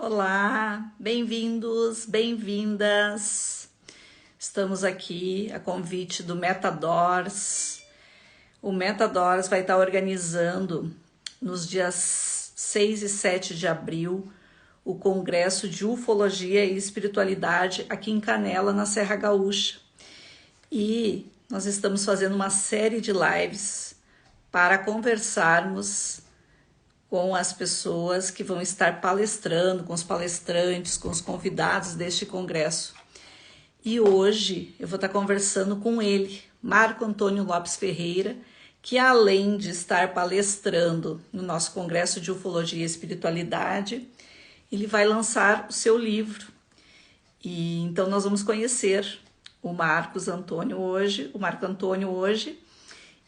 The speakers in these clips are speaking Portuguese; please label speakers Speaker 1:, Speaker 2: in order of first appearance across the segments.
Speaker 1: Olá, bem-vindos, bem-vindas. Estamos aqui a convite do Metadors. O Metadors vai estar organizando nos dias 6 e 7 de abril o Congresso de Ufologia e Espiritualidade aqui em Canela, na Serra Gaúcha. E nós estamos fazendo uma série de lives para conversarmos com as pessoas que vão estar palestrando, com os palestrantes, com os convidados deste congresso. E hoje eu vou estar conversando com ele, Marco Antônio Lopes Ferreira, que além de estar palestrando no nosso Congresso de Ufologia e Espiritualidade, ele vai lançar o seu livro. E então nós vamos conhecer o Marco Antônio hoje,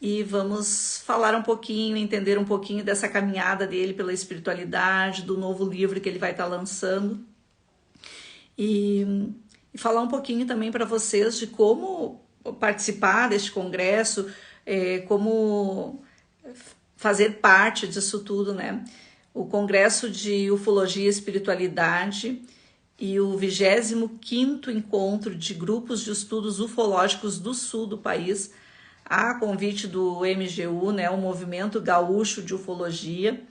Speaker 1: e vamos falar um pouquinho, entender um pouquinho dessa caminhada dele pela espiritualidade, do novo livro que ele vai estar lançando. E falar um pouquinho também para vocês de como participar deste congresso, como fazer parte disso tudo, né? O Congresso de Ufologia e Espiritualidade e o 25º Encontro de Grupos de Estudos Ufológicos do Sul do país, a convite do MGU, né, o Movimento Gaúcho de Ufologia,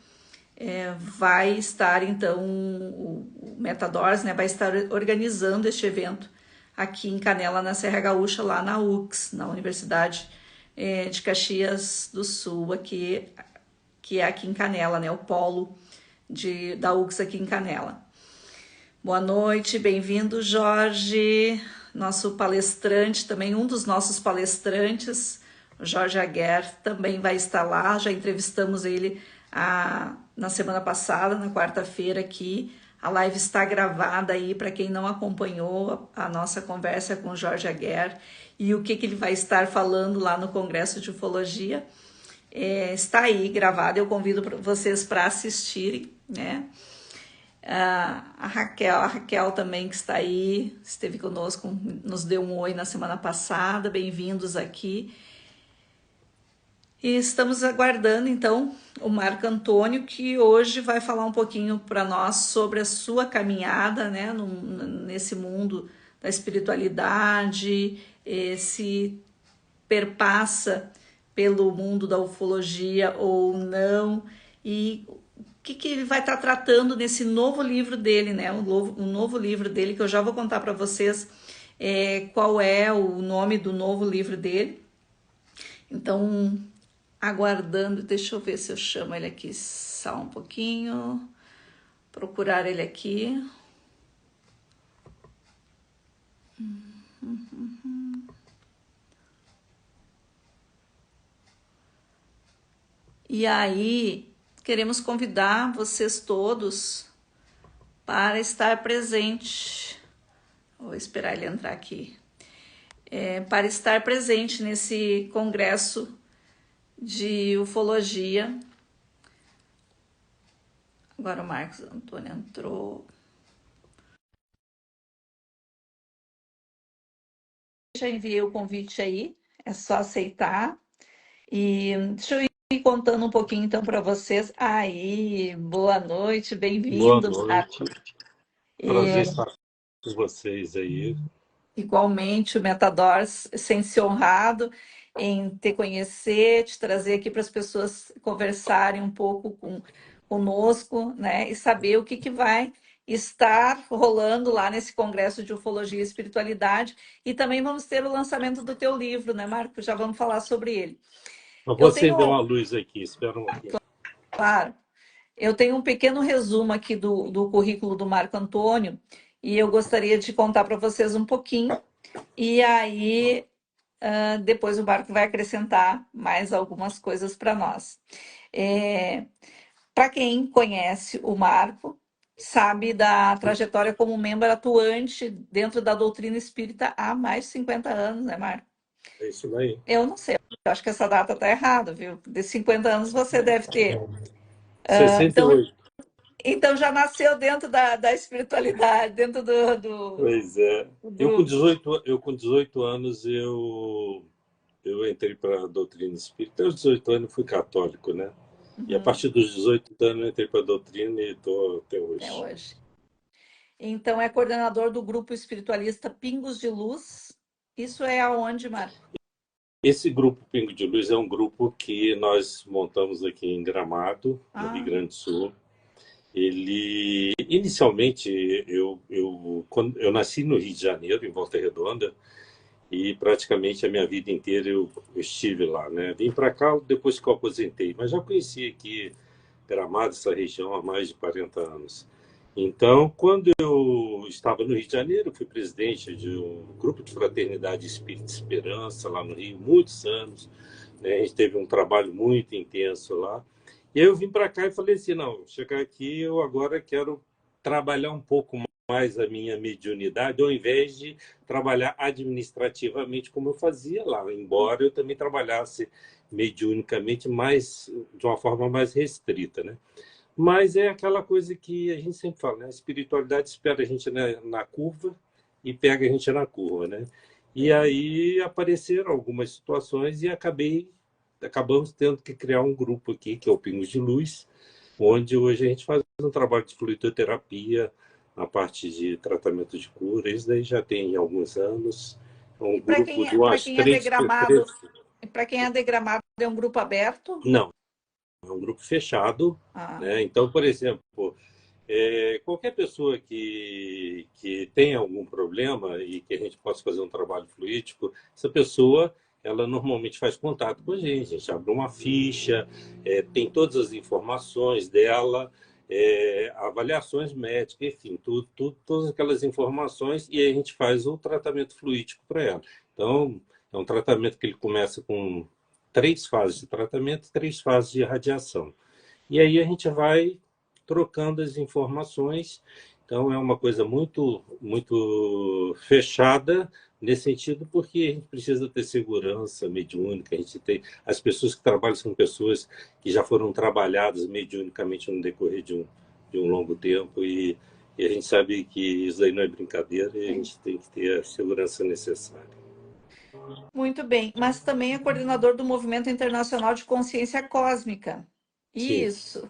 Speaker 1: vai estar, então, o Metadors, né, vai estar organizando este evento aqui em Canela, na Serra Gaúcha, lá na UX, na Universidade de Caxias do Sul, aqui, que é aqui em Canela, né, o polo da UX aqui em Canela. Boa noite, bem-vindo, Jorge, nosso palestrante, também um dos nossos palestrantes. O Jorge Aguer também vai estar lá, já entrevistamos ele na semana passada, na quarta-feira aqui. A live está gravada aí para quem não acompanhou a nossa conversa com o Jorge Aguer e o que ele vai estar falando lá no Congresso de Ufologia. Está aí gravado, eu convido vocês para assistirem, né? A Raquel também, que está aí, esteve conosco, nos deu um oi na semana passada, bem-vindos aqui. E estamos aguardando, então, o Marco Antônio, que hoje vai falar um pouquinho para nós sobre a sua caminhada, né, nesse mundo da espiritualidade, se perpassa pelo mundo da ufologia ou não, e o que ele vai estar tratando nesse novo livro dele, né, um novo livro dele, que eu já vou contar para vocês qual é o nome do novo livro dele. Então, aguardando, deixa eu ver se eu chamo ele aqui só um pouquinho, procurar ele aqui. E aí, queremos convidar vocês todos para estar presente. Vou esperar ele entrar aqui. Para estar presente nesse congresso de ufologia. Agora o Marcos Antônio entrou. Já enviei o convite aí, é só aceitar. E deixa eu ir contando um pouquinho então para vocês. Aí, boa noite,
Speaker 2: Boa
Speaker 1: bem-vindo, Marco.
Speaker 2: noite. Prazer estar com vocês aí.
Speaker 1: Igualmente, o Metadors sente-se honrado em te conhecer, te trazer aqui para as pessoas conversarem um pouco conosco, né? E saber o que vai estar rolando lá nesse Congresso de Ufologia e Espiritualidade. E também vamos ter o lançamento do teu livro, né, Marco? Já vamos falar sobre ele.
Speaker 2: Eu vou
Speaker 1: Eu
Speaker 2: acender
Speaker 1: tenho,
Speaker 2: uma luz aqui, espera um pouquinho.
Speaker 1: claro, eu tenho um pequeno resumo aqui do currículo do Marco Antônio e eu gostaria de contar para vocês um pouquinho. E aí, depois o Marco vai acrescentar mais algumas coisas para nós. Para quem conhece o Marco, sabe da trajetória como membro atuante dentro da doutrina espírita há mais de 50 anos, né, Marco?
Speaker 2: É isso daí.
Speaker 1: Eu não sei, eu acho que essa data está errada, viu? De 50 anos você deve ter. Então,
Speaker 2: 68.
Speaker 1: então já nasceu dentro da espiritualidade, dentro
Speaker 2: Pois é.
Speaker 1: do...
Speaker 2: Eu com 18 anos eu entrei para a doutrina espírita. Aos 18 anos fui católico, né? E a
Speaker 1: Uhum,
Speaker 2: partir dos 18 anos eu entrei para a doutrina e estou até
Speaker 1: até
Speaker 2: hoje.
Speaker 1: hoje. Então, é coordenador do grupo espiritualista Pingos de Luz. Isso é aonde, Marco?
Speaker 2: Esse grupo Pingo de Luz é um grupo que nós montamos aqui em Gramado, no Rio
Speaker 1: Ah,
Speaker 2: Grande do Sul. Ele, inicialmente, quando eu nasci no Rio de Janeiro, em Volta Redonda, e praticamente a minha vida inteira eu estive lá, né? Vim para cá depois que eu aposentei, mas já conheci aqui Gramado, essa região, há mais de 40 anos. Então, quando eu estava no Rio de Janeiro, fui presidente de um grupo de fraternidade Espírita e Esperança lá no Rio, muitos anos, né? A gente teve um trabalho muito intenso lá. E aí eu vim para cá e falei assim, não, chegar aqui eu agora quero trabalhar um pouco mais a minha mediunidade, ao invés de trabalhar administrativamente como eu fazia lá, embora eu também trabalhasse mediunicamente mais de uma forma mais restrita, né? Mas é aquela coisa que a gente sempre fala, né? A espiritualidade espera a gente na curva e pega a gente na curva, né? E
Speaker 1: sim.
Speaker 2: aí apareceram algumas situações e acabamos tendo que criar um grupo aqui, que é o Pingos de Luz, onde hoje a gente faz um trabalho de fluidoterapia, a parte de tratamento de cura. Isso daí já tem alguns anos. É um
Speaker 1: E para
Speaker 2: grupo
Speaker 1: quem
Speaker 2: de
Speaker 1: é, para
Speaker 2: umas
Speaker 1: quem é
Speaker 2: três,
Speaker 1: degramado,
Speaker 2: três...
Speaker 1: para quem é degramado é um grupo aberto?
Speaker 2: Não, é um grupo fechado,
Speaker 1: Ah,
Speaker 2: né? Então, por exemplo, qualquer pessoa que tenha algum problema e que a gente possa fazer um trabalho fluídico, essa pessoa ela normalmente faz contato com a gente abre uma ficha, tem todas as informações dela, avaliações médicas, enfim, todas aquelas informações e aí a gente faz o tratamento fluídico para ela. Então, é um tratamento que ele começa com 3 fases de tratamento, 3 fases de radiação. E aí a gente vai trocando as informações. Então é uma coisa muito fechada nesse sentido, porque a gente precisa ter segurança mediúnica, a gente tem as pessoas que trabalham são pessoas que já foram trabalhadas mediunicamente no decorrer de um longo tempo e a gente sabe que isso aí não é brincadeira e a
Speaker 1: sim.
Speaker 2: gente tem que ter a segurança necessária.
Speaker 1: Muito bem. Mas também é coordenador do Movimento Internacional de Consciência Cósmica.
Speaker 2: Sim,
Speaker 1: Isso.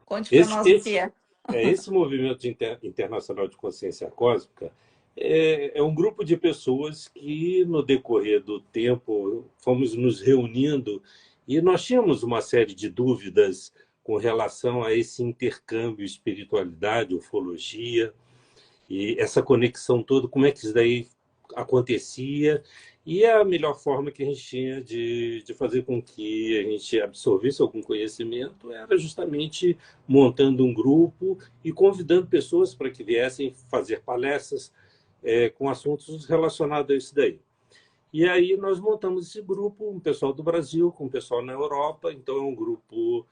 Speaker 1: Conte para
Speaker 2: esse,
Speaker 1: nós o que
Speaker 2: esse,
Speaker 1: é.
Speaker 2: esse movimento internacional de consciência cósmica é um grupo de pessoas que, no decorrer do tempo, fomos nos reunindo e nós tínhamos uma série de dúvidas com relação a esse intercâmbio espiritualidade, ufologia, e essa conexão toda, como é que isso daí acontecia, e a melhor forma que a gente tinha de fazer com que a gente absorvesse algum conhecimento era justamente montando um grupo e convidando pessoas para que viessem fazer palestras com assuntos relacionados a isso daí. E aí nós montamos esse grupo, um pessoal do Brasil, com um pessoal na Europa, então é um grupo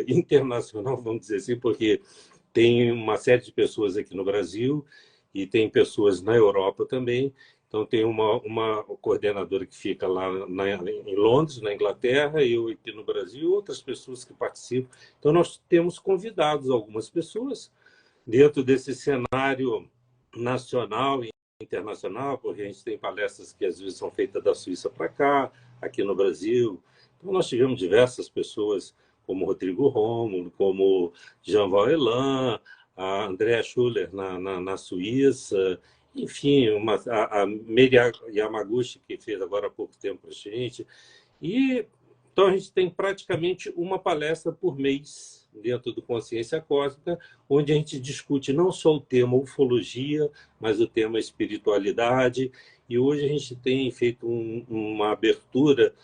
Speaker 2: internacional, vamos dizer assim, porque tem uma série de pessoas aqui no Brasil e tem pessoas na Europa também. Então, tem uma coordenadora que fica lá em Londres, na Inglaterra, eu aqui no Brasil, outras pessoas que participam. Então, nós temos convidados algumas pessoas dentro desse cenário nacional e internacional, porque a gente tem palestras que às vezes são feitas da Suíça para cá, aqui no Brasil. Então, nós tivemos diversas pessoas, como Rodrigo Rômulo, como Jean Valjean, a Andrea Schuller na Suíça, enfim, a Mary Yamaguchi, que fez agora há pouco tempo para a gente. E então a gente tem praticamente uma palestra por mês dentro do Consciência Cósmica, onde a gente discute não só o tema ufologia, mas o tema espiritualidade. E hoje a gente tem feito uma abertura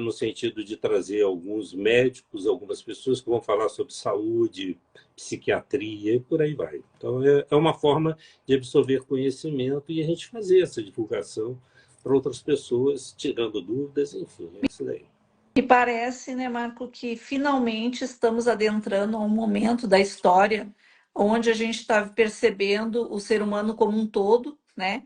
Speaker 2: no sentido de trazer alguns médicos, algumas pessoas que vão falar sobre saúde, psiquiatria e por aí vai. Então é uma forma de absorver conhecimento e a gente fazer essa divulgação para outras pessoas, tirando dúvidas, enfim, é isso daí.
Speaker 1: E parece, né, Marco, que finalmente estamos adentrando a um momento da história onde a gente está percebendo o ser humano como um todo, né?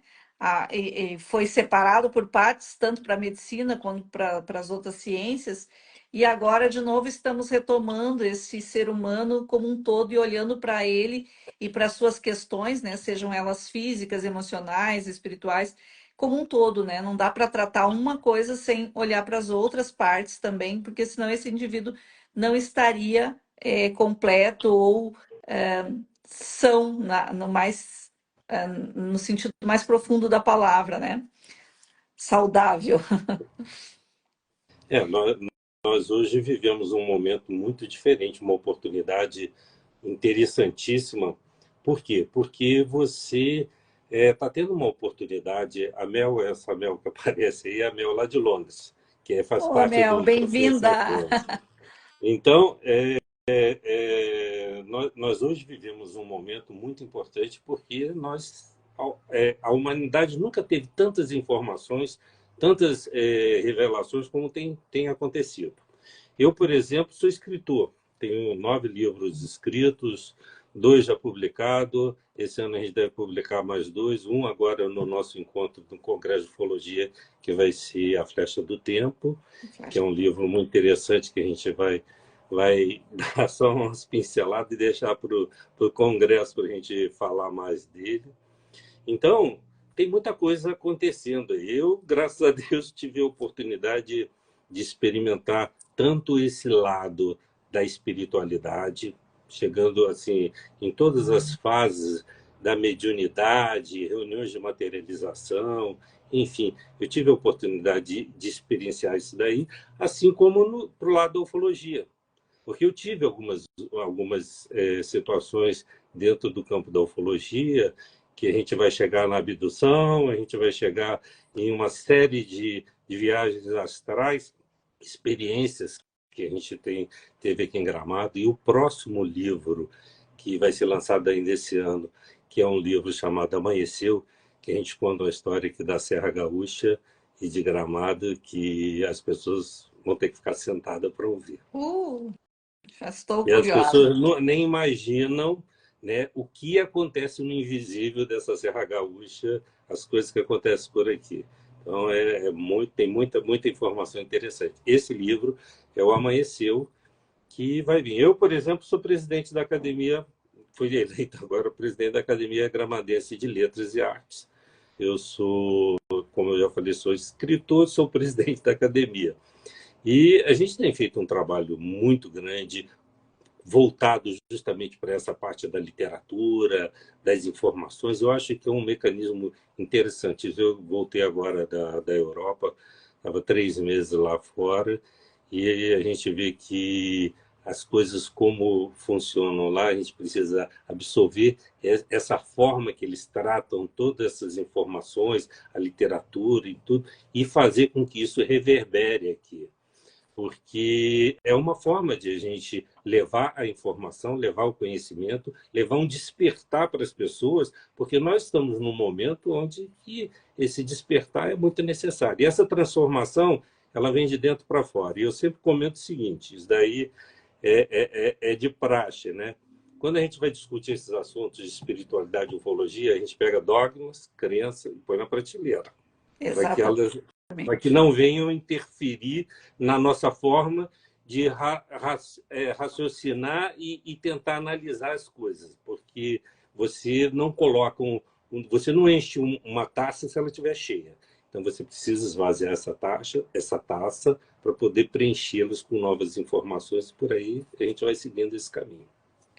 Speaker 1: E foi separado por partes, tanto para a medicina quanto para as outras ciências, e agora, de novo, estamos retomando esse ser humano como um todo e olhando para ele e para suas questões, né? Sejam elas físicas, emocionais, espirituais como um todo, né? Não dá para tratar uma coisa sem olhar para as outras partes também, porque senão esse indivíduo não estaria completo ou no mais, no sentido mais profundo da palavra, né? Saudável.
Speaker 2: Nós hoje vivemos um momento muito diferente, uma oportunidade interessantíssima. Por quê? Porque você está tendo uma oportunidade. A Mel, essa Mel que aparece aí, é a Mel lá de Londres, que faz
Speaker 1: Ô,
Speaker 2: parte
Speaker 1: Mel,
Speaker 2: desse
Speaker 1: bem-vinda!
Speaker 2: acordo. Então, nós hoje vivemos um momento muito importante porque a humanidade nunca teve tantas informações, tantas revelações como tem acontecido. Eu, por exemplo, sou escritor, tenho 9 livros escritos, 2 já publicados, esse ano a gente deve publicar mais 2, um agora no nosso encontro do Congresso de Ufologia, que vai ser A Flecha do Tempo, que é um livro muito interessante que a gente vai dar só umas pinceladas e deixar para o Congresso para a gente falar mais dele. Então, tem muita coisa acontecendo. Eu, graças a Deus, tive a oportunidade de experimentar tanto esse lado da espiritualidade, chegando assim em todas as fases da mediunidade, reuniões de materialização, enfim, eu tive a oportunidade de experienciar isso daí, assim como para o lado da ufologia, porque eu tive algumas situações dentro do campo da ufologia, que a gente vai chegar na abdução, a gente vai chegar em uma série de viagens astrais, experiências que a gente teve aqui em Gramado. E o próximo livro, que vai ser lançado ainda esse ano, que é um livro chamado Amanheceu, que a gente conta uma história aqui da Serra Gaúcha e de Gramado, que as pessoas vão ter que ficar sentadas para ouvir.
Speaker 1: Já estou
Speaker 2: E as
Speaker 1: curiosa.
Speaker 2: pessoas nem imaginam, né, o que acontece no invisível dessa Serra Gaúcha, as coisas que acontecem por aqui. Então, tem muita informação interessante. Esse livro é o Amanheceu, que vai vir. Eu, por exemplo, sou presidente da academia, fui eleito agora presidente da Academia Gramadense de Letras e Artes. Eu sou, como eu já falei, sou escritor, sou presidente da academia. E a gente tem feito um trabalho muito grande, voltado justamente para essa parte da literatura, das informações. Eu acho que é um mecanismo interessante. Eu voltei agora da Europa, estava 3 meses lá fora, e a gente vê que as coisas como funcionam lá, a gente precisa absorver essa forma que eles tratam todas essas informações, a literatura e tudo, e fazer com que isso reverbere aqui, porque é uma forma de a gente levar a informação, levar o conhecimento, levar um despertar para as pessoas, porque nós estamos num momento onde que esse despertar é muito necessário. E essa transformação, ela vem de dentro para fora. E eu sempre comento o seguinte, isso daí é de praxe, né? Quando a gente vai discutir esses assuntos de espiritualidade e ufologia, a gente pega dogmas, crenças e põe na prateleira, para que
Speaker 1: Exatamente.
Speaker 2: não venham interferir na nossa forma de raciocinar e tentar analisar as coisas, porque você não coloca você não enche uma taça se ela estiver cheia. Então você precisa esvaziar essa taça para poder preenchê-las com novas informações. Por aí a gente vai seguindo esse caminho.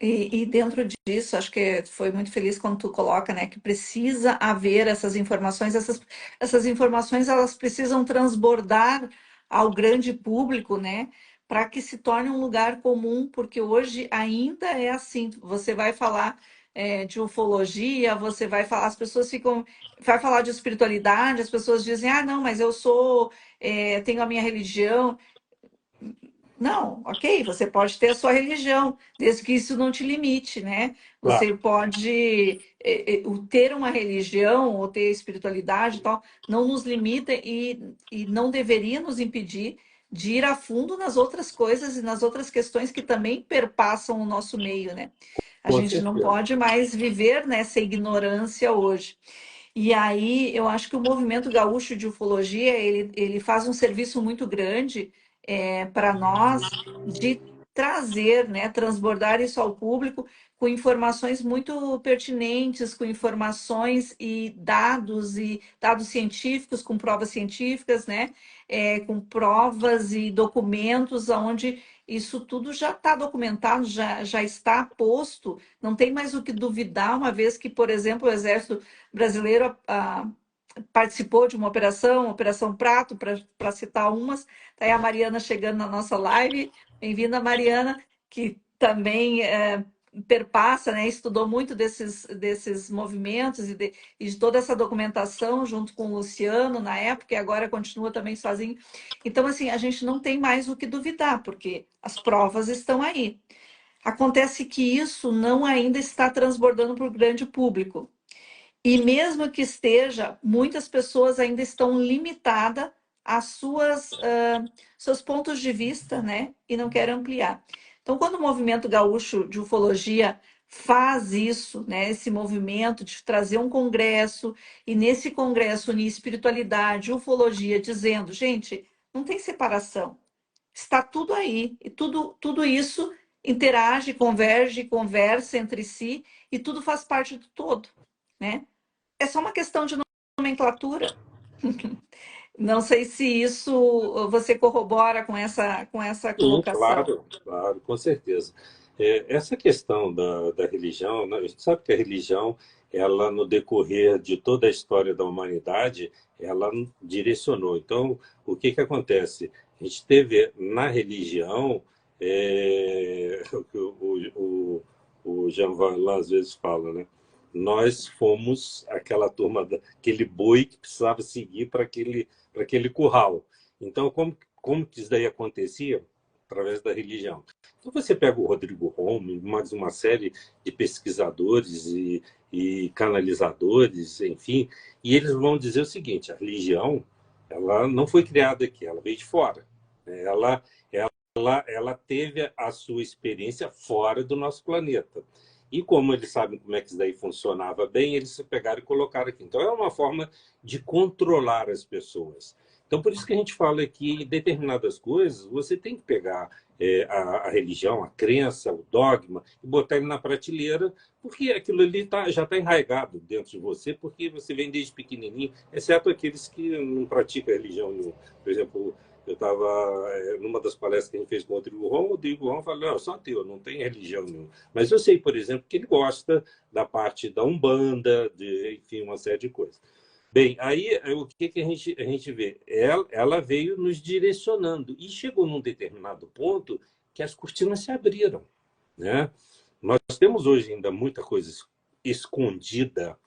Speaker 1: E dentro disso, acho que foi muito feliz quando tu coloca, né, que precisa haver essas informações, essas informações elas precisam transbordar ao grande público, né, para que se torne um lugar comum, porque hoje ainda é assim. Você vai falar de ufologia, você vai falar, as pessoas vai falar de espiritualidade, as pessoas dizem, ah, não, mas eu sou, tenho a minha religião. Não, ok, você pode ter a sua religião, desde que isso não te limite, né?
Speaker 2: Claro,
Speaker 1: Você pode o ter uma religião ou ter espiritualidade e tal, não nos limita e não deveria nos impedir de ir a fundo nas outras coisas e nas outras questões que também perpassam o nosso meio, né? A
Speaker 2: com
Speaker 1: gente não
Speaker 2: certeza.
Speaker 1: pode mais viver nessa ignorância hoje. E aí eu acho que o movimento gaúcho de ufologia ele faz um serviço muito grande para nós de trazer, né, transbordar isso ao público com informações muito pertinentes, com informações e dados científicos, com provas científicas, né, com provas e documentos onde isso tudo já está documentado, já está posto, não tem mais o que duvidar, uma vez que, por exemplo, o Exército Brasileiro participou de uma operação, Operação Prato, para citar umas. Está aí a Mariana chegando na nossa live. Bem-vinda, Mariana, que também perpassa, né, estudou muito desses movimentos e de toda essa documentação junto com o Luciano na época, e agora continua também sozinho. Então, assim, a gente não tem mais o que duvidar, porque as provas estão aí. Acontece que isso não ainda está transbordando para o grande público. E mesmo que esteja, muitas pessoas ainda estão limitadas às seus pontos de vista, né? E não querem ampliar. Então, quando o movimento gaúcho de ufologia faz isso, né? Esse movimento de trazer um congresso, e nesse congresso unir espiritualidade, ufologia, dizendo, gente, não tem separação. Está tudo aí. E tudo isso interage, converge, conversa entre si, e tudo faz parte do todo, né? É só uma questão de nomenclatura. Não sei se isso você corrobora com essa
Speaker 2: Sim,
Speaker 1: colocação.
Speaker 2: claro, claro, com certeza. Essa questão da religião, né, a gente sabe que a religião, ela no decorrer de toda a história da humanidade, ela direcionou. Então, o que que acontece? A gente teve na religião, o que o Jean Valjean às vezes fala, né? Nós fomos aquela turma, aquele boi que precisava seguir para aquele curral. Então, como que isso daí acontecia? Através da religião. Então você pega o Rodrigo Holm, mais uma série de pesquisadores e canalizadores, enfim, e eles vão dizer o seguinte: a religião, ela não foi criada aqui, ela veio de fora. Ela teve a sua experiência fora do nosso planeta. E como eles sabem como é que isso daí funcionava bem, eles se pegaram e colocaram aqui. Então é uma forma de controlar as pessoas. Então, por isso que a gente fala que determinadas coisas você tem que pegar a religião, a crença, o dogma, e botar ele na prateleira, porque aquilo ali já está enraizado dentro de você, porque você vem desde pequenininho, exceto aqueles que não praticam religião nenhuma. Por exemplo, eu estava numa das palestras que a gente fez com o Rodrigo Ron falou, não, eu sou ateu, não tem religião nenhuma. Mas eu sei, por exemplo, que ele gosta da parte da Umbanda, enfim, uma série de coisas. Bem, aí o que que a gente vê? Ela veio nos direcionando e chegou num determinado ponto que as cortinas se abriram, né? Nós temos hoje ainda muita coisa escondida,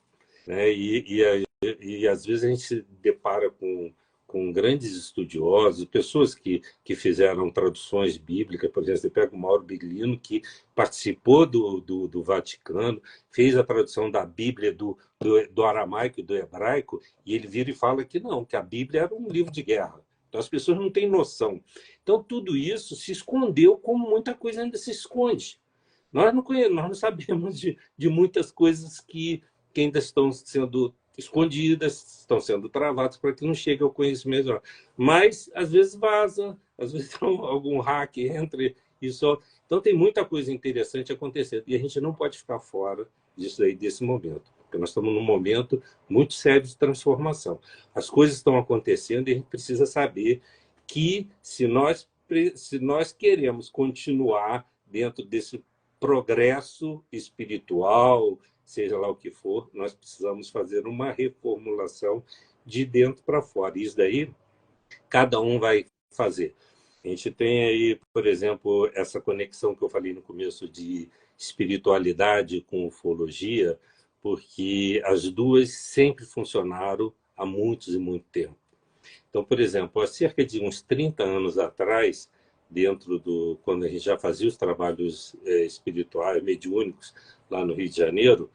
Speaker 2: né? E às vezes a gente se depara com grandes estudiosos, pessoas que fizeram traduções bíblicas, por exemplo, você pega o Mauro Biglino, que participou do Vaticano, fez a tradução da Bíblia do aramaico e do hebraico, e ele vira e fala que não, que a Bíblia era um livro de guerra. Então as pessoas não têm noção. Então tudo isso se escondeu, como muita coisa ainda se esconde. Nós não sabemos de muitas coisas que ainda estão sendo escondidas, estão sendo travadas para que não chegue ao conhecimento. Mas, às vezes, vaza, às vezes algum hack entra e só... Então, tem muita coisa interessante acontecendo. E a gente não pode ficar fora disso aí, desse momento. Porque nós estamos num momento muito sério de transformação. As coisas estão acontecendo e a gente precisa saber que, se nós queremos continuar dentro desse progresso espiritual, seja lá o que for, nós precisamos fazer uma reformulação de dentro para fora. Isso daí, cada um vai fazer. A gente tem aí, por exemplo, essa conexão que eu falei no começo de espiritualidade com ufologia, porque as duas sempre funcionaram há muitos e muito tempo. Então, por exemplo, há cerca de uns 30 anos atrás, quando a gente já fazia os trabalhos espirituais, mediúnicos, lá no Rio de Janeiro,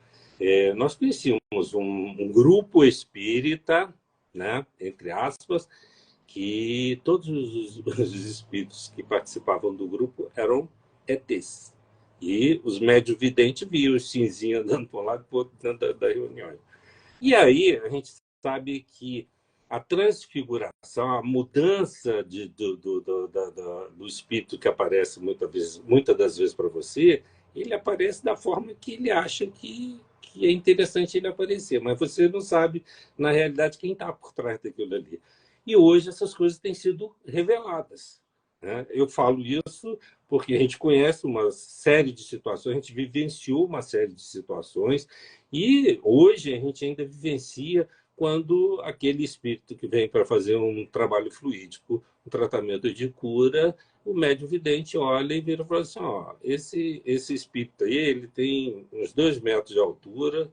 Speaker 2: nós conhecíamos um grupo espírita, né, entre aspas, que todos os espíritos que participavam do grupo eram ETs. E os médios videntes viam os cinzinhos andando por um lado e por outro dentro da reunião. E aí a gente sabe que a transfiguração, a mudança do espírito que aparece muitas das vezes para você, ele aparece da forma que ele acha que é interessante ele aparecer, mas você não sabe, na realidade, quem está por trás daquilo ali. E hoje essas coisas têm sido reveladas. né? Eu falo isso porque a gente conhece uma série de situações, a gente vivenciou uma série de situações, e hoje a gente ainda vivencia quando aquele espírito que vem para fazer um trabalho fluídico, um tratamento de cura, o médium vidente olha e vira e fala assim, ó, esse espírito aí, ele tem uns 2 metros de altura,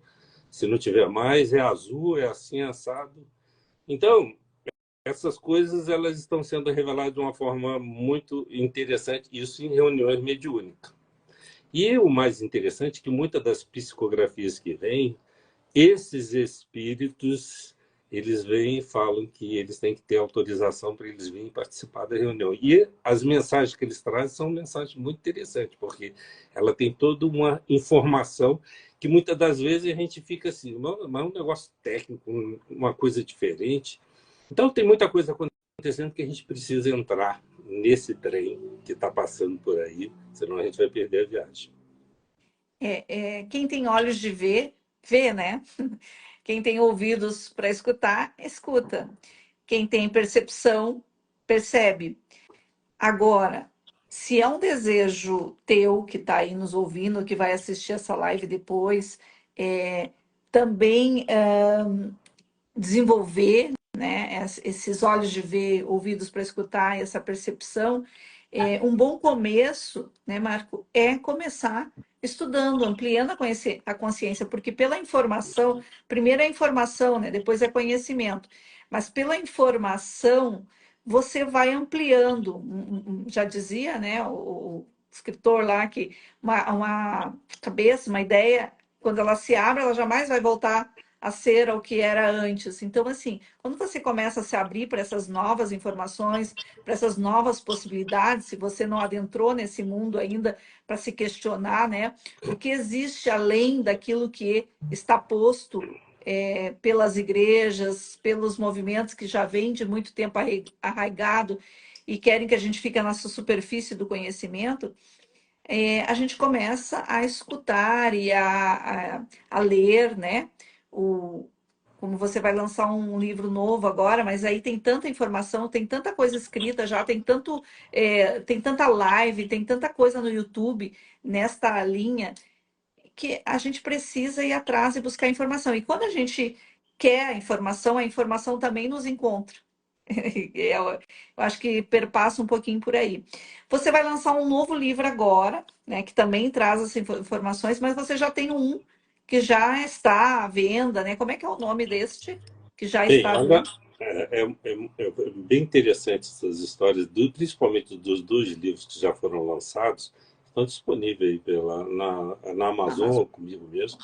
Speaker 2: se não tiver mais, é azul, é assim, assado. Então, essas coisas elas estão sendo reveladas de uma forma muito interessante, isso em reuniões mediúnicas. E o mais interessante é que muitas das psicografias que vêm, esses espíritos, eles vêm e falam que eles têm que ter autorização para eles virem participar da reunião. E as mensagens que eles trazem são mensagens muito interessantes, porque ela tem toda uma informação que muitas das vezes a gente fica assim, mas é um negócio técnico, uma coisa diferente. Então, tem muita coisa acontecendo que a gente precisa entrar nesse trem que está passando por aí, senão a gente vai perder a viagem.
Speaker 1: Quem tem olhos de ver, vê, né? Quem tem ouvidos para escutar, escuta. Quem tem percepção, percebe. Agora, se é um desejo teu que está aí nos ouvindo, que vai assistir essa live depois, também desenvolver, né, esses olhos de ver, ouvidos para escutar, essa percepção, um bom começo, né, Marco, é começar estudando, ampliando a consciência, porque pela informação, primeiro é informação, né, depois é conhecimento, mas pela informação você vai ampliando, já dizia, né, o escritor lá que uma cabeça, uma ideia, quando ela se abre, ela jamais vai voltar a ser ao que era antes. Então, assim, quando você começa a se abrir para essas novas informações, para essas novas possibilidades, se você não adentrou nesse mundo ainda para se questionar, né, o que existe além daquilo que está posto pelas igrejas, pelos movimentos que já vêm de muito tempo arraigado e querem que a gente fique na superfície do conhecimento, a gente começa a escutar e a ler, né? Como você vai lançar um livro novo agora, mas aí tem tanta informação, tem tanta coisa escrita já, tem tanta live, tem tanta coisa no YouTube nesta linha que a gente precisa ir atrás e buscar informação. E quando a gente quer a informação também nos encontra. Eu acho que perpassa um pouquinho por aí. Você vai lançar um novo livro agora, né, que também traz essas informações, mas você já tem um que já está à venda, né? Como é que é o nome deste que já
Speaker 2: Bem,
Speaker 1: está à
Speaker 2: olha,
Speaker 1: venda?
Speaker 2: é bem interessante essas histórias, principalmente dos 2 livros que já foram lançados, estão disponíveis aí na Amazon, comigo mesmo.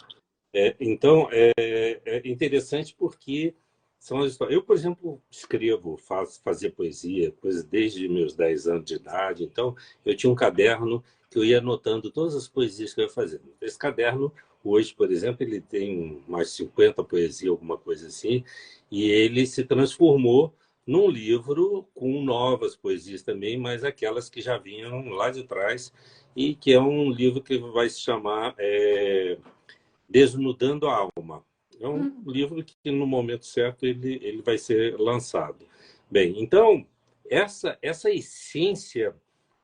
Speaker 2: Então, é interessante porque são as histórias. Eu, por exemplo, escrevo, fazia poesia, coisas desde meus 10 anos de idade. Então, eu tinha um caderno que eu ia anotando todas as poesias que eu ia fazendo. Esse caderno, hoje, por exemplo, ele tem mais 50 poesias, alguma coisa assim, e ele se transformou num livro com novas poesias também, mas aquelas que já vinham lá de trás, e que é um livro que vai se chamar Desnudando a Alma. É um livro que, no momento certo, ele vai ser lançado. Bem, então, essa essência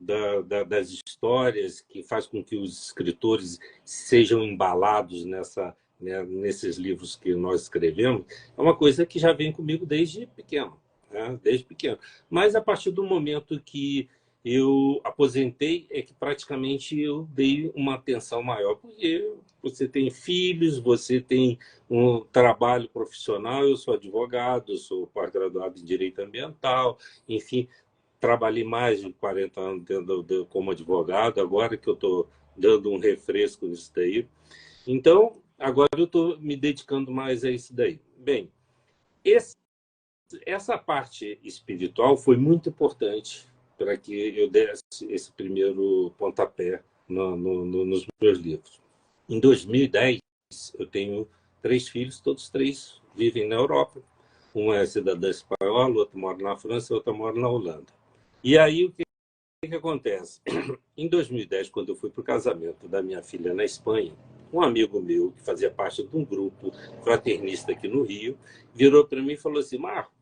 Speaker 2: das histórias que faz com que os escritores sejam embalados nesses livros que nós escrevemos, é uma coisa que já vem comigo desde pequeno, né? Desde pequeno. Mas, a partir do momento que eu aposentei, é que praticamente eu dei uma atenção maior, porque você tem filhos, você tem um trabalho profissional, eu sou advogado, eu sou pós-graduado em Direito Ambiental, enfim, trabalhei mais de 40 anos como advogado, agora que eu estou dando um refresco nisso daí. Então, agora eu estou me dedicando mais a isso daí. Bem, essa parte espiritual foi muito importante para que eu desse esse primeiro pontapé nos meus livros. Em 2010, eu tenho 3 filhos, todos 3 vivem na Europa. Um é cidadã espanhola, outro mora na França, outro mora na Holanda. E aí, o que acontece? Em 2010, quando eu fui para o casamento da minha filha na Espanha, um amigo meu, que fazia parte de um grupo fraternista aqui no Rio, virou para mim e falou assim, Marco,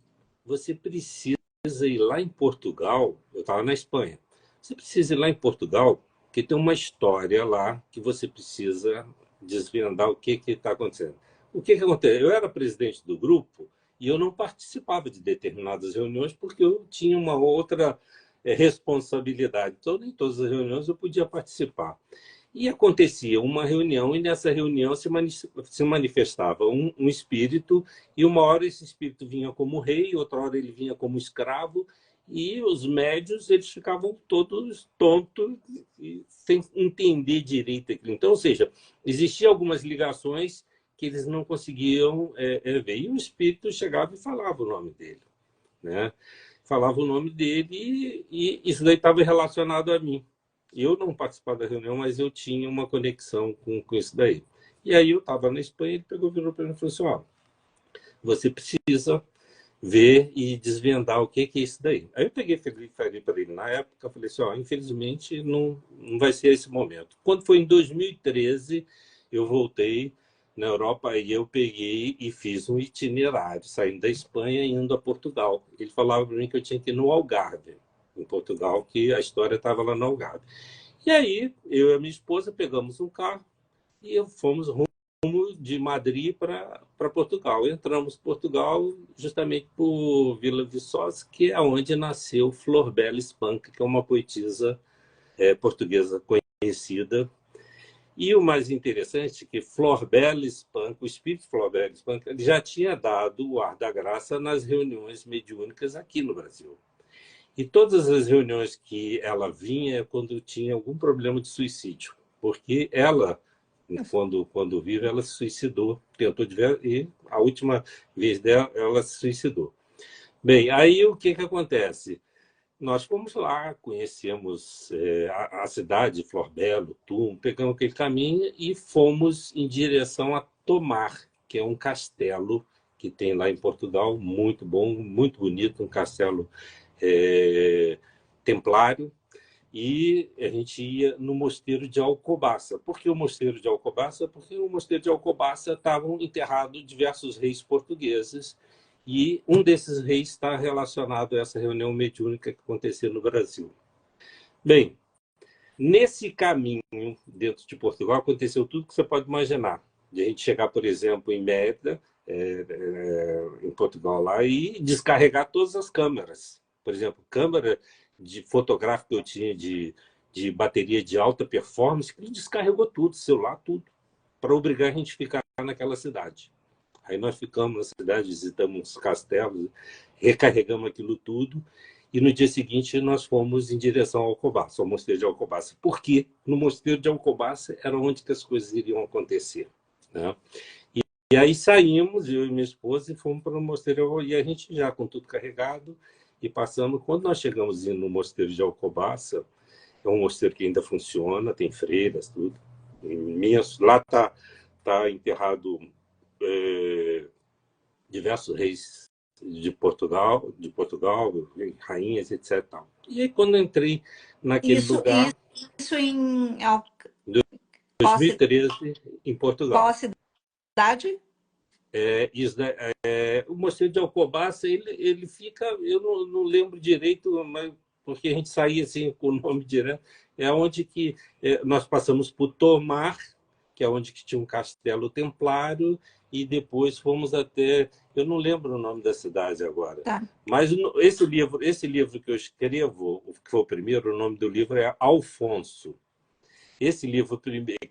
Speaker 2: você precisa ir lá em Portugal, eu estava na Espanha, você precisa ir lá em Portugal, porque tem uma história lá que você precisa desvendar o que está acontecendo. O que acontece? Eu era presidente do grupo e eu não participava de determinadas reuniões porque eu tinha uma outra responsabilidade. Então, nem todas as reuniões eu podia participar. E acontecia uma reunião, e nessa reunião se manifestava um espírito, e uma hora esse espírito vinha como rei, outra hora ele vinha como escravo, e os médios eles ficavam todos tontos, e sem entender direito aquilo. Então, ou seja, existiam algumas ligações que eles não conseguiam ver. E o espírito chegava e falava o nome dele, né? Falava o nome dele, e isso daí estava relacionado a mim. Eu não participava da reunião, mas eu tinha uma conexão com isso daí. E aí eu estava na Espanha, ele pegou, virou para mim e falou assim, ó, você precisa ver e desvendar o que é isso daí. Aí eu peguei e falei para ele na época, falei assim, ó, infelizmente não vai ser esse momento. Quando foi em 2013, eu voltei na Europa e eu peguei e fiz um itinerário, saindo da Espanha e indo a Portugal. Ele falava para mim que eu tinha que ir no Algarve, em Portugal, que a história estava lá no Algarve. E aí, eu e a minha esposa pegamos um carro e fomos rumo de Madrid para Portugal. Entramos em Portugal justamente por Vila Viçosa, que é onde nasceu Flor Bela Espanca, que é uma poetisa portuguesa conhecida. E o mais interessante é que Flor Bela Espanca, o espírito Flor Bela Espanca, ele já tinha dado o ar da graça nas reuniões mediúnicas aqui no Brasil. E todas as reuniões que ela vinha quando tinha algum problema de suicídio, porque ela, quando vive, ela se suicidou, tentou de ver, e a última vez dela, ela se suicidou. Bem, aí o que acontece? Nós fomos lá, conhecemos a cidade, Flor Bela, Tum, pegamos aquele caminho e fomos em direção a Tomar, que é um castelo que tem lá em Portugal, muito bom, muito bonito, um castelo templário, e a gente ia no mosteiro de Alcobaça. Por que o mosteiro de Alcobaça? Porque no mosteiro de Alcobaça estavam enterrados diversos reis portugueses, e um desses reis está relacionado a essa reunião mediúnica que aconteceu no Brasil. Bem, nesse caminho dentro de Portugal aconteceu tudo que você pode imaginar. De a gente chegar, por exemplo, em Mérida, em Portugal, lá, e descarregar todas as câmeras. Por exemplo, câmera de fotográfica que eu tinha de bateria de alta performance, que ele descarregou tudo, celular, tudo, para obrigar a gente a ficar naquela cidade. Aí nós ficamos na cidade, visitamos os castelos, recarregamos aquilo tudo, e no dia seguinte nós fomos em direção ao Alcobaça, ao mosteiro de Alcobaça. Porque no mosteiro de Alcobaça era onde que as coisas iriam acontecer, né? E aí saímos, eu e minha esposa, e fomos para o mosteiro, e a gente já com tudo carregado, e passamos. Quando nós chegamos no mosteiro de Alcobaça, é um mosteiro que ainda funciona, tem freiras, tudo, imenso. Lá tá enterrado diversos reis de Portugal, rainhas, etc. E aí, quando eu entrei naquele lugar,
Speaker 1: Isso em
Speaker 2: em
Speaker 1: qual
Speaker 2: 2013, em Portugal.
Speaker 1: cidade?
Speaker 2: O mosteiro de Alcobaça, ele fica, eu não lembro direito, mas porque a gente saía assim com o nome direto, é onde que nós passamos por Tomar, que é onde que tinha um castelo templário, e depois fomos até, eu não lembro o nome da cidade agora,
Speaker 1: Tá.
Speaker 2: mas esse livro que eu escrevo, que foi o primeiro, o nome do livro é Alfonso. Esse livro,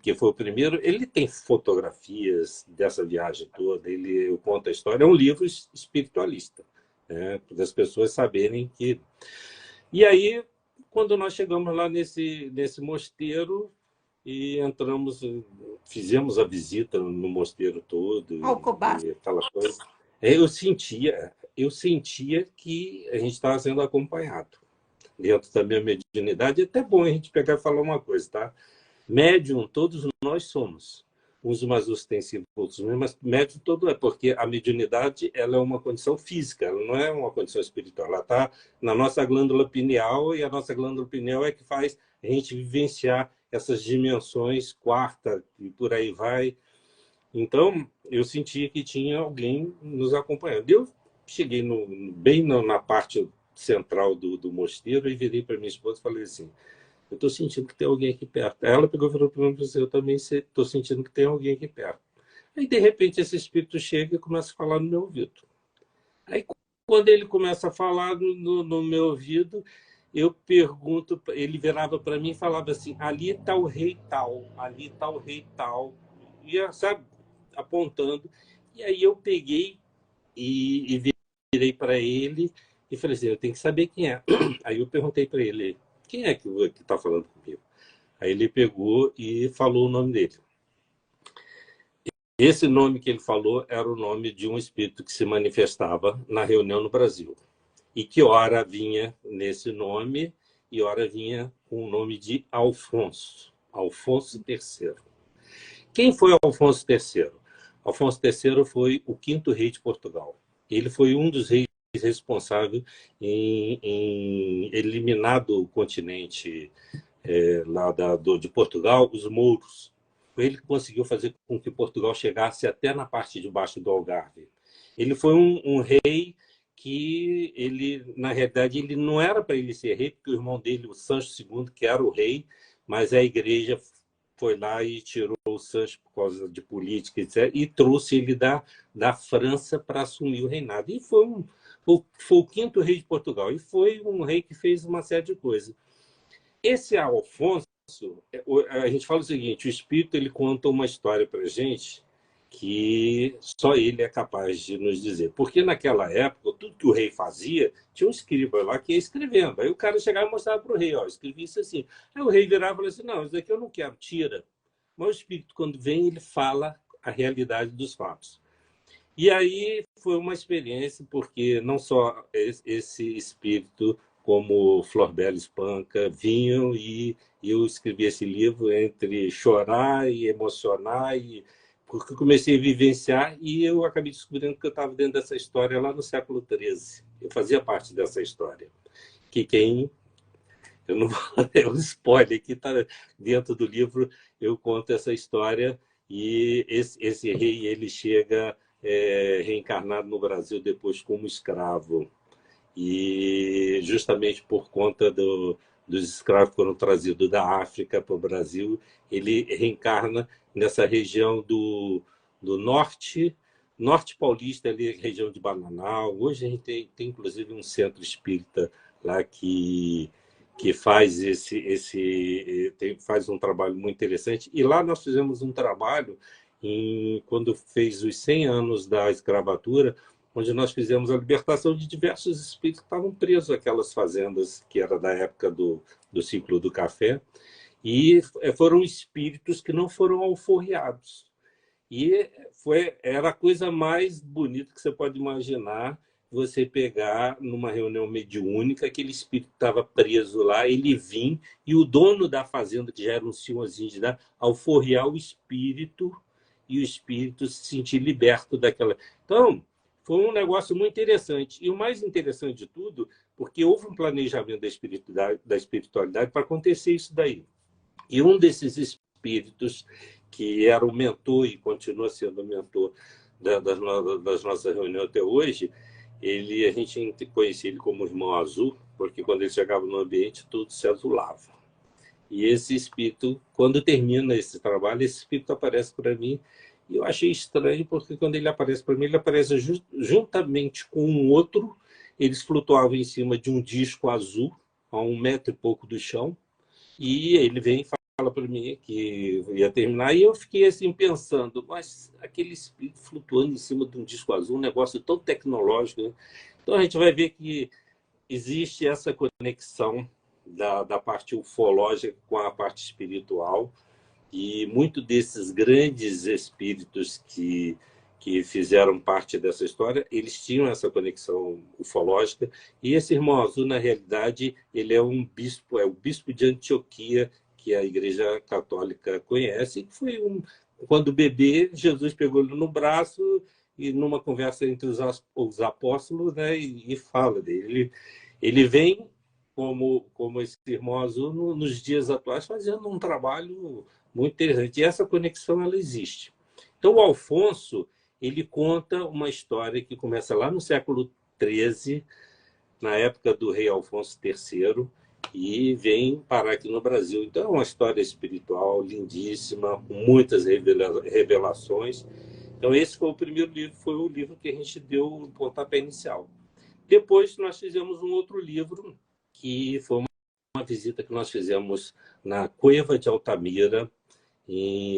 Speaker 2: que foi o primeiro, ele tem fotografias dessa viagem toda, eu conto a história, é um livro espiritualista, né, para as pessoas saberem que... E aí, quando nós chegamos lá nesse mosteiro, e entramos, fizemos a visita no mosteiro todo,
Speaker 1: Alcobaça.
Speaker 2: e aquela coisa. Eu sentia que a gente estava sendo acompanhado dentro da minha mediunidade. É até bom a gente pegar e falar uma coisa, tá? Médium, todos nós somos. Uns mais ostensivos, outros menos, mas médium todo é, porque a mediunidade ela é uma condição física, ela não é uma condição espiritual. Ela está na nossa glândula pineal, e a nossa glândula pineal é que faz a gente vivenciar essas dimensões quarta e por aí vai. Então, eu sentia que tinha alguém nos acompanhando. Eu cheguei bem na parte central do mosteiro e virei para minha esposa e falei assim: eu estou sentindo que tem alguém aqui perto. Aí ela pegou e falou para mim: eu também estou sentindo que tem alguém aqui perto. Aí, de repente, esse espírito chega e começa a falar no meu ouvido. Aí, quando ele começa a falar no meu ouvido, eu pergunto, ele virava para mim e falava assim: ali está o rei tal, ali está o rei tal. Ia, sabe, apontando. E aí eu peguei e virei para ele e falei assim: eu tenho que saber quem é. Aí eu perguntei para ele: quem é que está falando comigo? Aí ele pegou e falou o nome dele. Esse nome que ele falou era o nome de um espírito que se manifestava na reunião no Brasil. E que ora vinha nesse nome e ora vinha com o nome de Alfonso. Alfonso III. Quem foi Alfonso III? Alfonso III foi o quinto rei de Portugal. Ele foi um dos reis responsáveis em eliminar do continente lá de Portugal os mouros. Ele conseguiu fazer com que Portugal chegasse até na parte de baixo do Algarve. Ele foi um rei que ele, na realidade, ele não era para ele ser rei, porque o irmão dele, o Sancho II, que era o rei, mas a igreja foi lá e tirou o Sancho por causa de política, etc., e trouxe ele da França para assumir o reinado. E foi o quinto rei de Portugal, e foi um rei que fez uma série de coisas. Esse Alfonso, a gente fala o seguinte: o espírito ele conta uma história para a gente que só ele é capaz de nos dizer. Porque naquela época, tudo que o rei fazia, tinha um escriba lá que ia escrevendo. Aí o cara chegava e mostrava para o rei: ó, escrevi isso assim. Aí o rei virava e falava assim: não, isso daqui eu não quero, tira. Mas o espírito, quando vem, ele fala a realidade dos fatos. E aí foi uma experiência, porque não só esse espírito, como Florbela Espanca, vinham e eu escrevi esse livro entre chorar e emocionar, porque eu comecei a vivenciar e eu acabei descobrindo que eu estava dentro dessa história lá no século XIII. Eu fazia parte dessa história. Que quem... Eu não vou é um spoiler que está dentro do livro, eu conto essa história e esse rei ele chega reencarnado no Brasil depois como escravo. E justamente por conta dos escravos que foram trazidos da África para o Brasil, ele reencarna nessa região do norte paulista, ali, região de Bananal. Hoje a gente tem inclusive um centro espírita lá que faz faz um trabalho muito interessante. E lá nós fizemos um trabalho quando fez os 100 anos da escravatura, onde nós fizemos a libertação de diversos espíritos que estavam presos àquelas fazendas que era da época do ciclo do café, e foram espíritos que não foram alforriados. E era a coisa mais bonita que você pode imaginar, você pegar numa reunião mediúnica, aquele espírito estava preso lá, ele vinha, e o dono da fazenda, que já era um senhorzinho de idade, alforriar o espírito, e o espírito se sentir liberto daquela... Então, foi um negócio muito interessante. E o mais interessante de tudo, porque houve um planejamento da espiritualidade para acontecer isso daí. E um desses espíritos, que era o mentor e continua sendo o mentor das nossas reuniões até hoje, a gente conhecia ele como Irmão Azul, porque quando ele chegava no ambiente, tudo se azulava. E esse espírito, quando termina esse trabalho, esse espírito aparece para mim. E eu achei estranho, porque quando ele aparece para mim, ele aparece juntamente com um outro. Eles flutuavam em cima de um disco azul, a 1 metro e pouco do chão. E ele vem e fala para mim que ia terminar. E eu fiquei assim pensando: mas aquele espírito flutuando em cima de um disco azul, um negócio tão tecnológico, né? Então a gente vai ver que existe essa conexão da parte ufológica com a parte espiritual. E muito desses grandes espíritos que fizeram parte dessa história, eles tinham essa conexão ufológica. E esse Irmão Azul, na realidade, ele é um bispo, é o bispo de Antioquia, que a Igreja Católica conhece, que foi quando bebê, Jesus pegou ele no braço e numa conversa entre os apóstolos, né, e fala dele. Ele vem como esse Irmão Azul nos dias atuais fazendo um trabalho muito interessante. E essa conexão ela existe. Então, o Alfonso ele conta uma história que começa lá no século XIII, na época do rei Alfonso III e vem parar aqui no Brasil. Então é uma história espiritual lindíssima, com muitas revelações. Então esse foi o primeiro livro, foi o livro que a gente deu o pontapé inicial. Depois nós fizemos um outro livro, que foi uma visita que nós fizemos na Cueva de Altamira,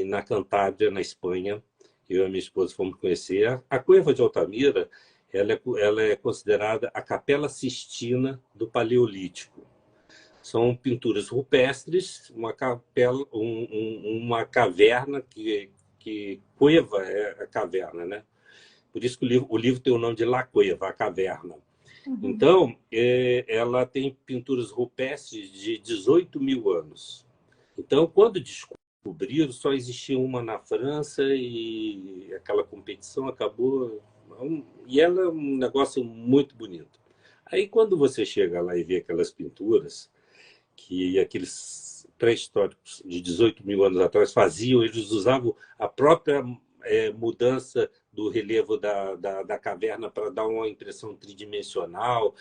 Speaker 2: na Cantábria, na Espanha. Eu e minha esposa fomos conhecer. A Cueva de Altamira, ela é considerada a Capela Sistina do Paleolítico. São pinturas rupestres, uma capela, uma caverna que cueva é a caverna, né? Por isso que o livro tem o nome de La Cueva, a caverna. Então, ela tem pinturas rupestres de 18 mil anos. Então, quando descobriram, só existia uma na França e aquela competição acabou. E ela é um negócio muito bonito. Aí, quando você chega lá e vê aquelas pinturas, que aqueles pré-históricos de 18 mil anos atrás faziam, eles usavam a própria mudança do relevo da caverna para dar uma impressão tridimensional.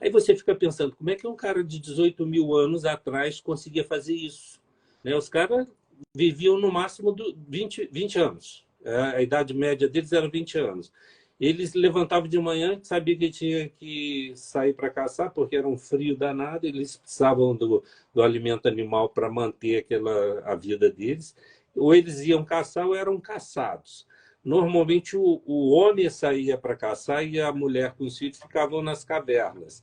Speaker 2: Aí você fica pensando, como é que um cara de 18 mil anos atrás conseguia fazer isso? Né? Os caras viviam no máximo 20 anos. A idade média deles era 20 anos. Eles levantavam de manhã, sabiam que tinha que sair para caçar, porque era um frio danado, eles precisavam do alimento animal para manter a vida deles. Ou eles iam caçar ou eram caçados. Normalmente o homem saía para caçar e a mulher com os filhos ficavam nas cavernas.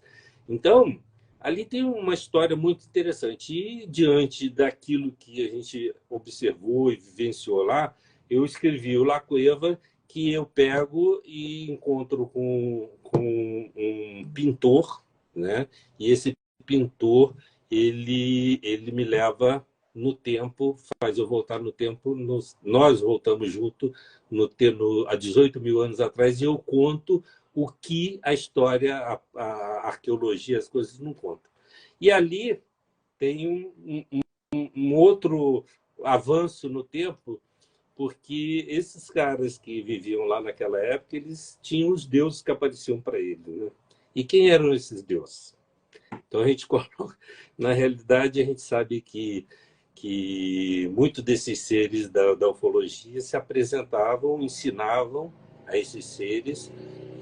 Speaker 2: Então, ali tem uma história muito interessante. E diante daquilo que a gente observou e vivenciou lá, eu escrevi o La Cueva, que eu pego e encontro com um pintor, né? E esse pintor, ele me leva no tempo, faz eu voltar no tempo, nós voltamos junto há 18 mil anos atrás, e eu conto o que a história, a arqueologia, as coisas não contam. E ali tem um outro avanço no tempo, porque esses caras que viviam lá naquela época, eles tinham os deuses que apareciam para eles. Né? E quem eram esses deuses? Então, a gente coloca, na realidade, a gente sabe que muitos desses seres da ufologia se apresentavam, ensinavam a esses seres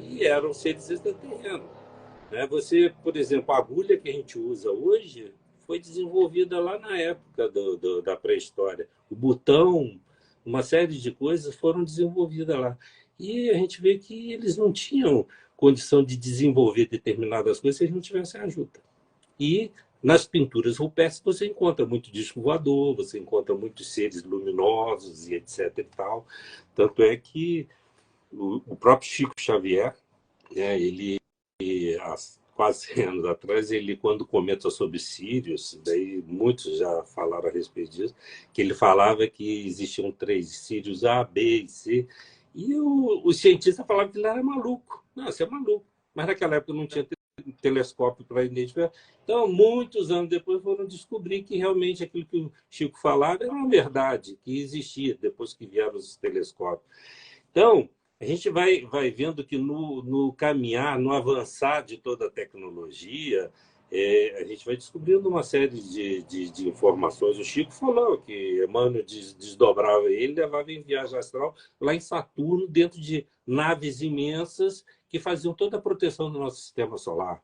Speaker 2: e eram seres extraterrenos. Né? Você, por exemplo, a agulha que a gente usa hoje foi desenvolvida lá na época da pré-história. O botão, uma série de coisas foram desenvolvidas lá. E a gente vê que eles não tinham condição de desenvolver determinadas coisas se eles não tivessem ajuda. E nas pinturas rupestres você encontra muito disco voador, você encontra muitos seres luminosos e etc. e tal. Tanto é que o próprio Chico Xavier, né, ele, há quase 100 anos atrás, ele, quando comenta sobre Sírios, daí muitos já falaram a respeito disso, que ele falava que existiam 3 Sírios, A, B e C, e os cientistas falavam que ele era maluco. Não, você é maluco. Mas naquela época não tinha telescópio para identificar. Então, muitos anos depois, foram descobrir que realmente aquilo que o Chico falava era uma verdade, que existia, depois que vieram os telescópios. Então, a gente vai vendo que no caminhar, no avançar de toda a tecnologia, a gente vai descobrindo uma série de informações. O Chico falou que Emmanuel desdobrava ele, levava em viagem astral lá em Saturno, dentro de naves imensas que faziam toda a proteção do nosso sistema solar.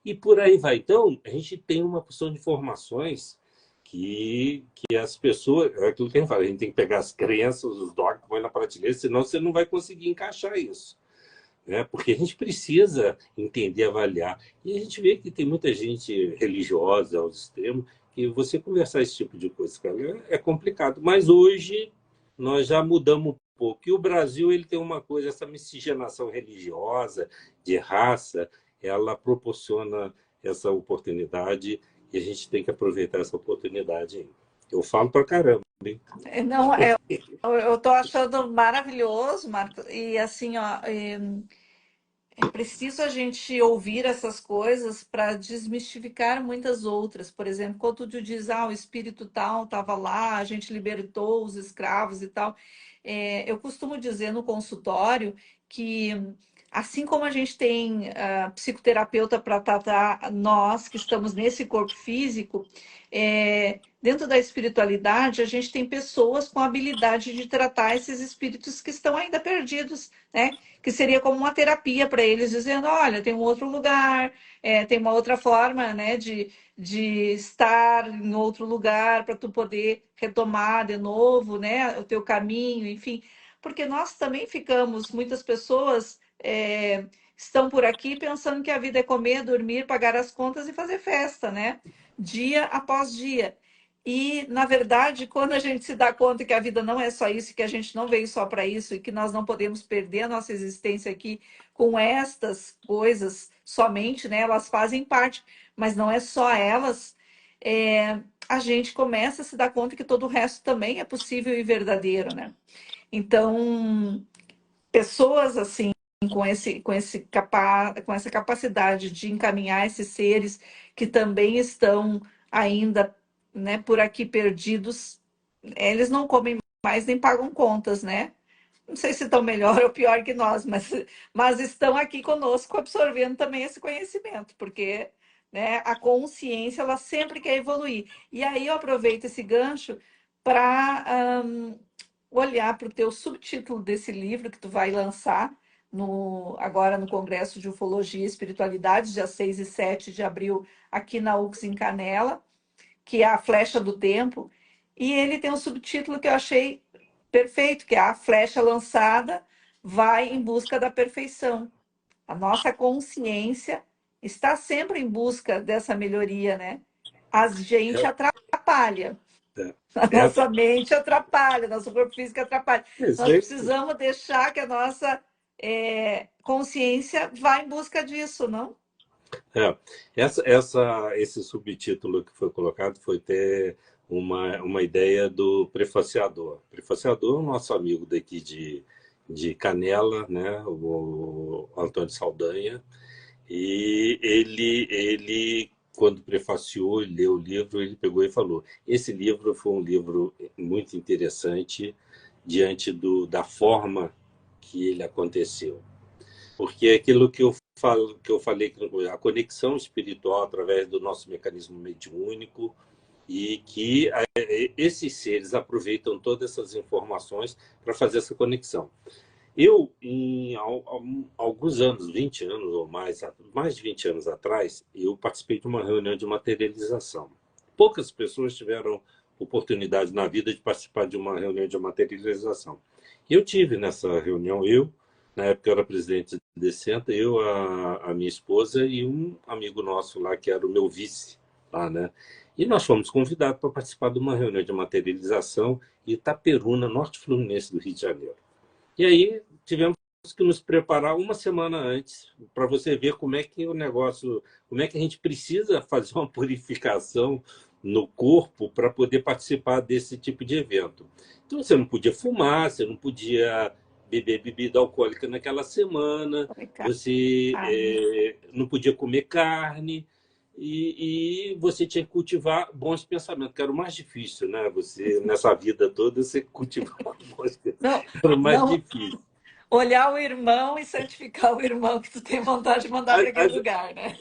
Speaker 2: E por aí vai. Então, a gente tem uma porção de informações que as pessoas... É aquilo que a gente fala, a gente tem que pegar as crenças, os dogmas, põe na prateleira, senão você não vai conseguir encaixar isso. Né? Porque a gente precisa entender, avaliar. E a gente vê que tem muita gente religiosa aos extremos, que você conversar esse tipo de coisa, cara, é complicado. Mas hoje nós já mudamos um pouco. E o Brasil, ele tem uma coisa, essa miscigenação religiosa, de raça, ela proporciona essa oportunidade e a gente tem que aproveitar essa oportunidade. Eu falo pra caramba, hein?
Speaker 1: Não, eu tô achando maravilhoso, Marcos. E assim, ó, é preciso a gente ouvir essas coisas para desmistificar muitas outras. Por exemplo, quando tu diz, o espírito tal estava lá, a gente libertou os escravos e tal. Eu costumo dizer no consultório que assim como a gente tem psicoterapeuta para tratar nós que estamos nesse corpo físico, dentro da espiritualidade, a gente tem pessoas com habilidade de tratar esses espíritos que estão ainda perdidos, né? Que seria como uma terapia para eles, dizendo: olha, tem um outro lugar, tem uma outra forma, né, de estar em outro lugar para tu poder retomar de novo, né, o teu caminho, enfim. Porque nós também ficamos, muitas pessoas estão por aqui pensando que a vida é comer, dormir, pagar as contas e fazer festa, né? Dia após dia. E, na verdade, quando a gente se dá conta que a vida não é só isso, que a gente não veio só para isso e que nós não podemos perder a nossa existência aqui com estas coisas somente, né? Elas fazem parte, mas não é só elas. A gente começa a se dar conta que todo o resto também é possível e verdadeiro, né? Então, pessoas assim com essa capacidade de encaminhar esses seres que também estão ainda, né, por aqui perdidos, eles não comem mais nem pagam contas, né? Não sei se estão melhor ou pior que nós, mas estão aqui conosco absorvendo também esse conhecimento, porque, né, a consciência ela sempre quer evoluir. E aí eu aproveito esse gancho para olhar para o teu subtítulo desse livro que tu vai lançar agora no Congresso de Ufologia e Espiritualidade, dia 6 e 7 de abril, aqui na UX em Canela, que é A Flecha do Tempo. E ele tem um subtítulo que eu achei perfeito, que é A Flecha Lançada vai em busca da perfeição. A nossa consciência está sempre em busca dessa melhoria, né? A gente atrapalha.
Speaker 2: É,
Speaker 1: A
Speaker 2: essa,
Speaker 1: nossa mente atrapalha, nosso corpo físico atrapalha.
Speaker 2: isso
Speaker 1: Nós
Speaker 2: aí,
Speaker 1: precisamos deixar que a nossa consciência vá em busca disso, não?
Speaker 2: é, esse subtítulo que foi colocado foi ter uma ideia do prefaciador. O prefaciador é o nosso amigo daqui de Canela, né? O Antônio Saldanha. E ele, quando prefaciou e leu o livro, ele pegou e falou: esse livro foi um livro muito interessante diante da forma que ele aconteceu. Porque é aquilo que eu falei, a conexão espiritual através do nosso mecanismo mediúnico, e que esses seres aproveitam todas essas informações para fazer essa conexão. Eu, em alguns anos, 20 anos ou mais de 20 anos atrás, eu participei de uma reunião de materialização. Poucas pessoas tiveram oportunidade na vida de participar de uma reunião de materialização. Eu tive nessa reunião, na época eu era presidente de Decenta, a minha esposa e um amigo nosso lá, que era o meu vice lá, né? E nós fomos convidados para participar de uma reunião de materialização em Itaperuna, Norte Fluminense do Rio de Janeiro. E aí tivemos que nos preparar uma semana antes para você ver como é que o negócio, como é que a gente precisa fazer uma purificação no corpo para poder participar desse tipo de evento. Então você não podia fumar, você não podia beber bebida alcoólica naquela semana,
Speaker 1: Comer
Speaker 2: você
Speaker 1: carne.
Speaker 2: não podia comer carne. E você tinha que cultivar bons pensamentos, que era o mais difícil, né? Você, nessa vida toda, você cultivar bons pensamentos.
Speaker 1: Não,
Speaker 2: Era o mais
Speaker 1: não
Speaker 2: difícil.
Speaker 1: olhar o irmão e santificar o irmão que tu tem vontade de mandar para aquele
Speaker 2: Às,
Speaker 1: lugar, né?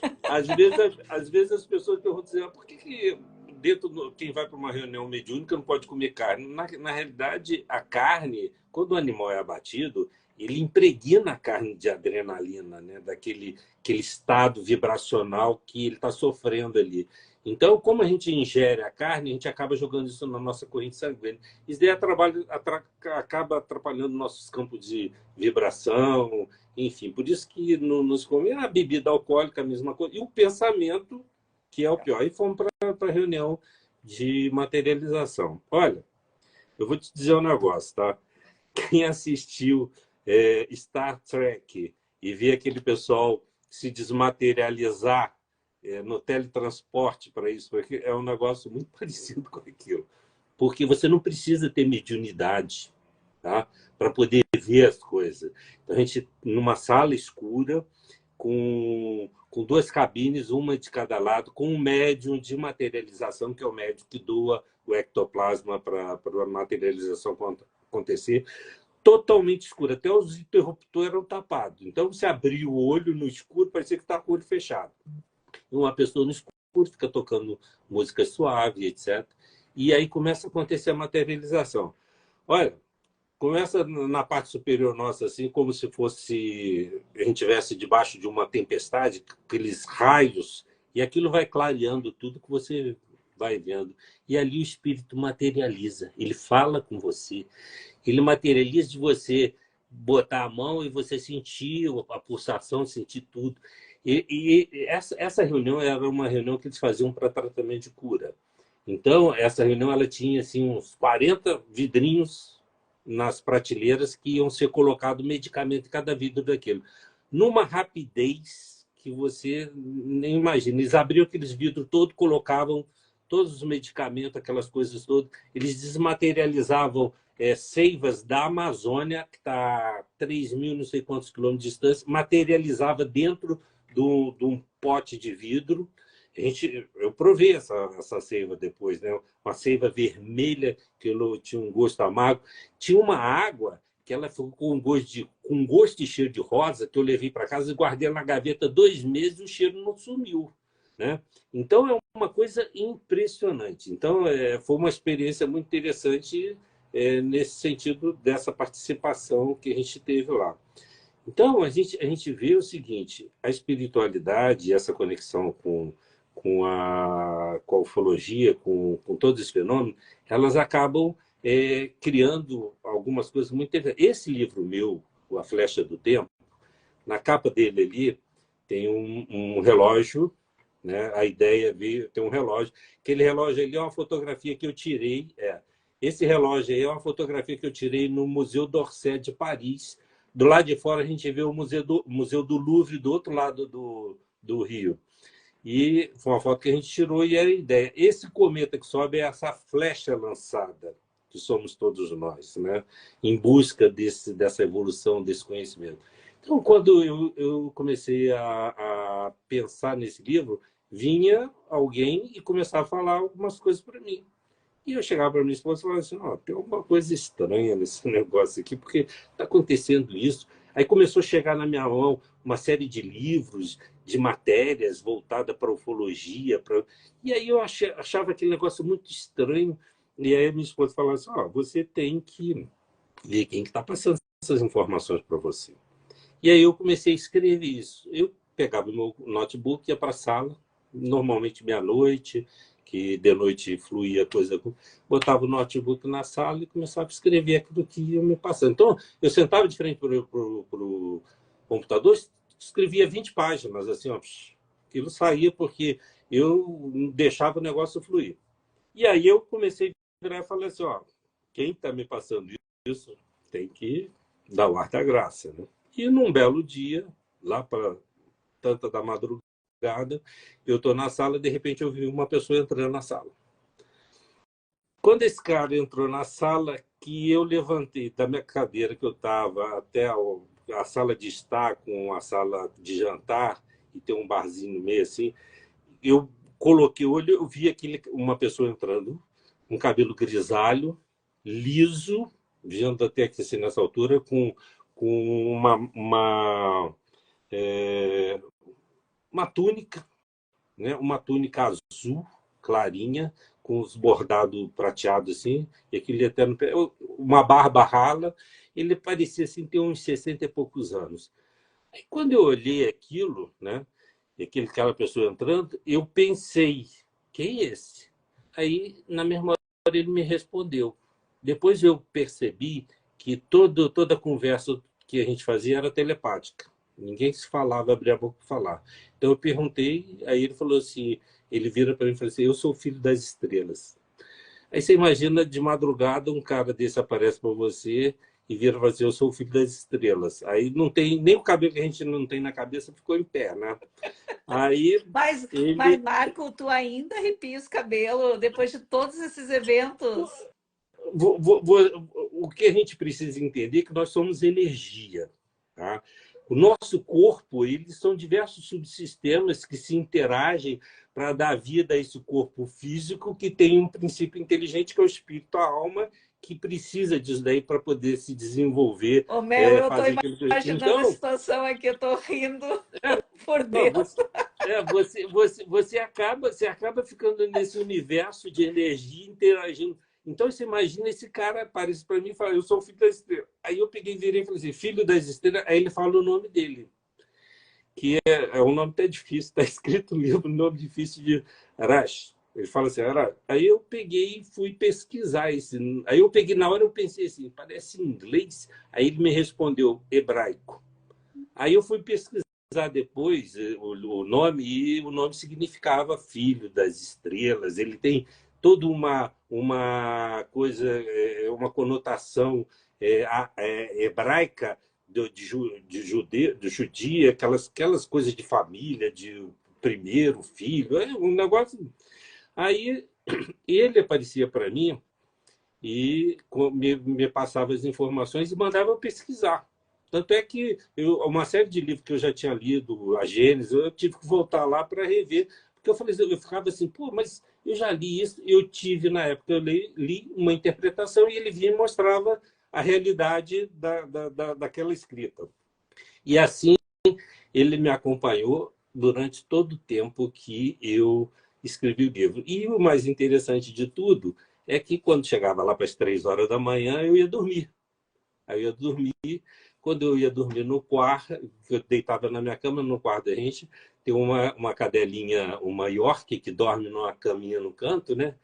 Speaker 2: às vezes as pessoas perguntam assim, por que dentro quem vai para uma reunião mediúnica não pode comer carne? Na realidade, a carne, quando o animal é abatido, ele impregna a carne de adrenalina, né? Aquele estado vibracional que ele está sofrendo ali. Então, como a gente ingere a carne, a gente acaba jogando isso na nossa corrente sanguínea. Isso daí acaba atrapalhando nossos campos de vibração, enfim. Por isso que nos come a bebida alcoólica, a mesma coisa. E o pensamento, que é o pior. Aí fomos para a reunião de materialização. Olha, eu vou te dizer um negócio, tá? Quem assistiu Star Trek e vê aquele pessoal se desmaterializar no teletransporte para isso, porque é um negócio muito parecido com aquilo. Porque você não precisa ter mediunidade, tá? Para poder ver as coisas. Então, a gente, numa sala escura, com duas cabines, uma de cada lado, com um médium de materialização, que é o médium que doa o ectoplasma para a materialização acontecer, totalmente escuro, até os interruptores eram tapados. Então, você abria o olho no escuro, parecia que estava com o olho fechado. Uma pessoa no escuro fica tocando música suave, etc. E aí começa a acontecer a materialização. Olha, começa na parte superior nossa, assim, como se fosse a gente estivesse debaixo de uma tempestade, aqueles raios, e aquilo vai clareando tudo que você vai vendo. E ali o espírito materializa, ele fala com você, ele materializa de você botar a mão e você sentir a pulsação, sentir tudo. E essa reunião era uma reunião que eles faziam para tratamento de cura. Então, essa reunião ela tinha assim, uns 40 vidrinhos nas prateleiras que iam ser colocado medicamento em cada vidro daquilo. Numa rapidez que você nem imagina. Eles abriam aqueles vidros todos, colocavam todos os medicamentos, aquelas coisas todas. Eles desmaterializavam seivas da Amazônia, que está a 3 mil, não sei quantos quilômetros de distância, materializava dentro de um pote de vidro. Eu provei essa seiva depois, né? Uma seiva vermelha que tinha um gosto amargo. Tinha uma água que ela ficou com gosto de cheiro de rosa, que eu levei para casa e guardei na gaveta 2 meses e o cheiro não sumiu, né? Então, é uma coisa impressionante. Então, foi uma experiência muito interessante nesse sentido dessa participação que a gente teve lá. Então, a gente vê o seguinte, a espiritualidade, essa conexão com a ufologia, com todos esses fenômenos, elas acabam criando algumas coisas muito interessantes. Esse livro meu, A Flecha do Tempo, na capa dele ali, tem um relógio, né? A ideia veio, tem um relógio. Aquele relógio ali é uma fotografia que eu tirei. Esse relógio aí é uma fotografia que eu tirei no Museu d'Orsay de Paris. Do lado de fora a gente vê o Museu do Louvre do outro lado do Rio. E foi uma foto que a gente tirou e era a ideia. Esse cometa que sobe é essa flecha lançada, que somos todos nós, né? Em busca dessa evolução, desse conhecimento. Então, quando eu comecei a pensar nesse livro, vinha alguém e começava a falar algumas coisas para mim. E eu chegava para minha esposa e falava assim, tem alguma coisa estranha nesse negócio aqui, porque está acontecendo isso. Aí começou a chegar na minha mão uma série de livros, de matérias voltadas para ufologia. E aí eu achava aquele negócio muito estranho. E aí minha esposa falava assim, você tem que ver quem está passando essas informações para você. E aí eu comecei a escrever isso. Eu pegava o meu notebook, ia para a sala, normalmente meia-noite, que de noite fluía coisa, botava o notebook na sala e começava a escrever aquilo que ia me passando. Então, eu sentava de frente para o computador, escrevia 20 páginas, assim, aquilo saía porque eu deixava o negócio fluir. E aí eu comecei a virar e falei assim, quem está me passando isso tem que dar o ar da graça, né? E num belo dia, lá para tanta da madrugada, eu estou na sala, de repente eu vi uma pessoa entrando na sala. Quando esse cara entrou na sala, que eu levantei da minha cadeira que eu estava até a sala de estar com a sala de jantar, e tem um barzinho no meio assim, eu coloquei o olho, eu vi uma pessoa entrando, com cabelo grisalho, liso, vendo até aqui assim, nessa altura, com uma túnica, né? Uma túnica azul, clarinha, com os bordados prateados assim, e aquele eterno, uma barba rala, ele parecia assim ter uns 60 e poucos anos. Aí, quando eu olhei aquilo, né? Aquela pessoa entrando, eu pensei, quem é esse? Aí, na mesma hora, ele me respondeu. Depois eu percebi que toda a conversa que a gente fazia era telepática. Ninguém se falava, abria a boca para falar. Então eu perguntei, aí ele falou assim, ele vira para mim e falou assim, eu sou o filho das estrelas. Aí você imagina, de madrugada, um cara desse aparece para você e vira para você, eu sou o filho das estrelas. Aí não tem, nem o cabelo que a gente não tem na cabeça ficou em pé, né? Aí
Speaker 1: mas Marco, tu ainda arrepia os cabelos depois de todos esses eventos?
Speaker 2: O que a gente precisa entender é que nós somos energia, tá? O nosso corpo, eles são diversos subsistemas que se interagem para dar vida a esse corpo físico que tem um princípio inteligente, que é o espírito, a alma, que precisa disso daí para poder se desenvolver,
Speaker 1: Ô, Mel, eu estou
Speaker 2: fazer aquilo que...
Speaker 1: imaginando a
Speaker 2: Então,
Speaker 1: situação aqui, eu estou rindo por
Speaker 2: não,
Speaker 1: dentro.
Speaker 2: você acaba ficando nesse universo de energia interagindo. Então, você imagina esse cara aparece para mim e fala, eu sou o filho das estrelas. Aí eu peguei, virei e falei assim, filho das estrelas. Aí ele fala o nome dele, que é um nome até difícil, está escrito no livro, um nome difícil de Arash. Ele fala assim, Arash. Aí eu peguei e fui pesquisar esse. Aí eu peguei, na hora eu pensei assim, parece inglês. Aí ele me respondeu, hebraico. Aí eu fui pesquisar depois o nome, e o nome significava filho das estrelas. Ele tem toda uma coisa, uma conotação hebraica de judia, aquelas coisas de família, de primeiro filho, é um negócio. Aí ele aparecia para mim e me passava as informações e mandava eu pesquisar. Tanto é que uma série de livros que eu já tinha lido, a Gênesis, eu tive que voltar lá para rever, porque eu ficava assim, pô, mas eu já li isso, eu tive na época, eu li uma interpretação e ele vinha e mostrava a realidade daquela escrita. E assim ele me acompanhou durante todo o tempo que eu escrevi o livro. E o mais interessante de tudo é que quando chegava lá para as 3 horas da manhã, eu ia dormir. Aí eu ia dormir. Quando eu ia dormir no quarto, eu deitava na minha cama, no quarto da gente, tem uma cadelinha, uma York, que dorme numa caminha no canto, né?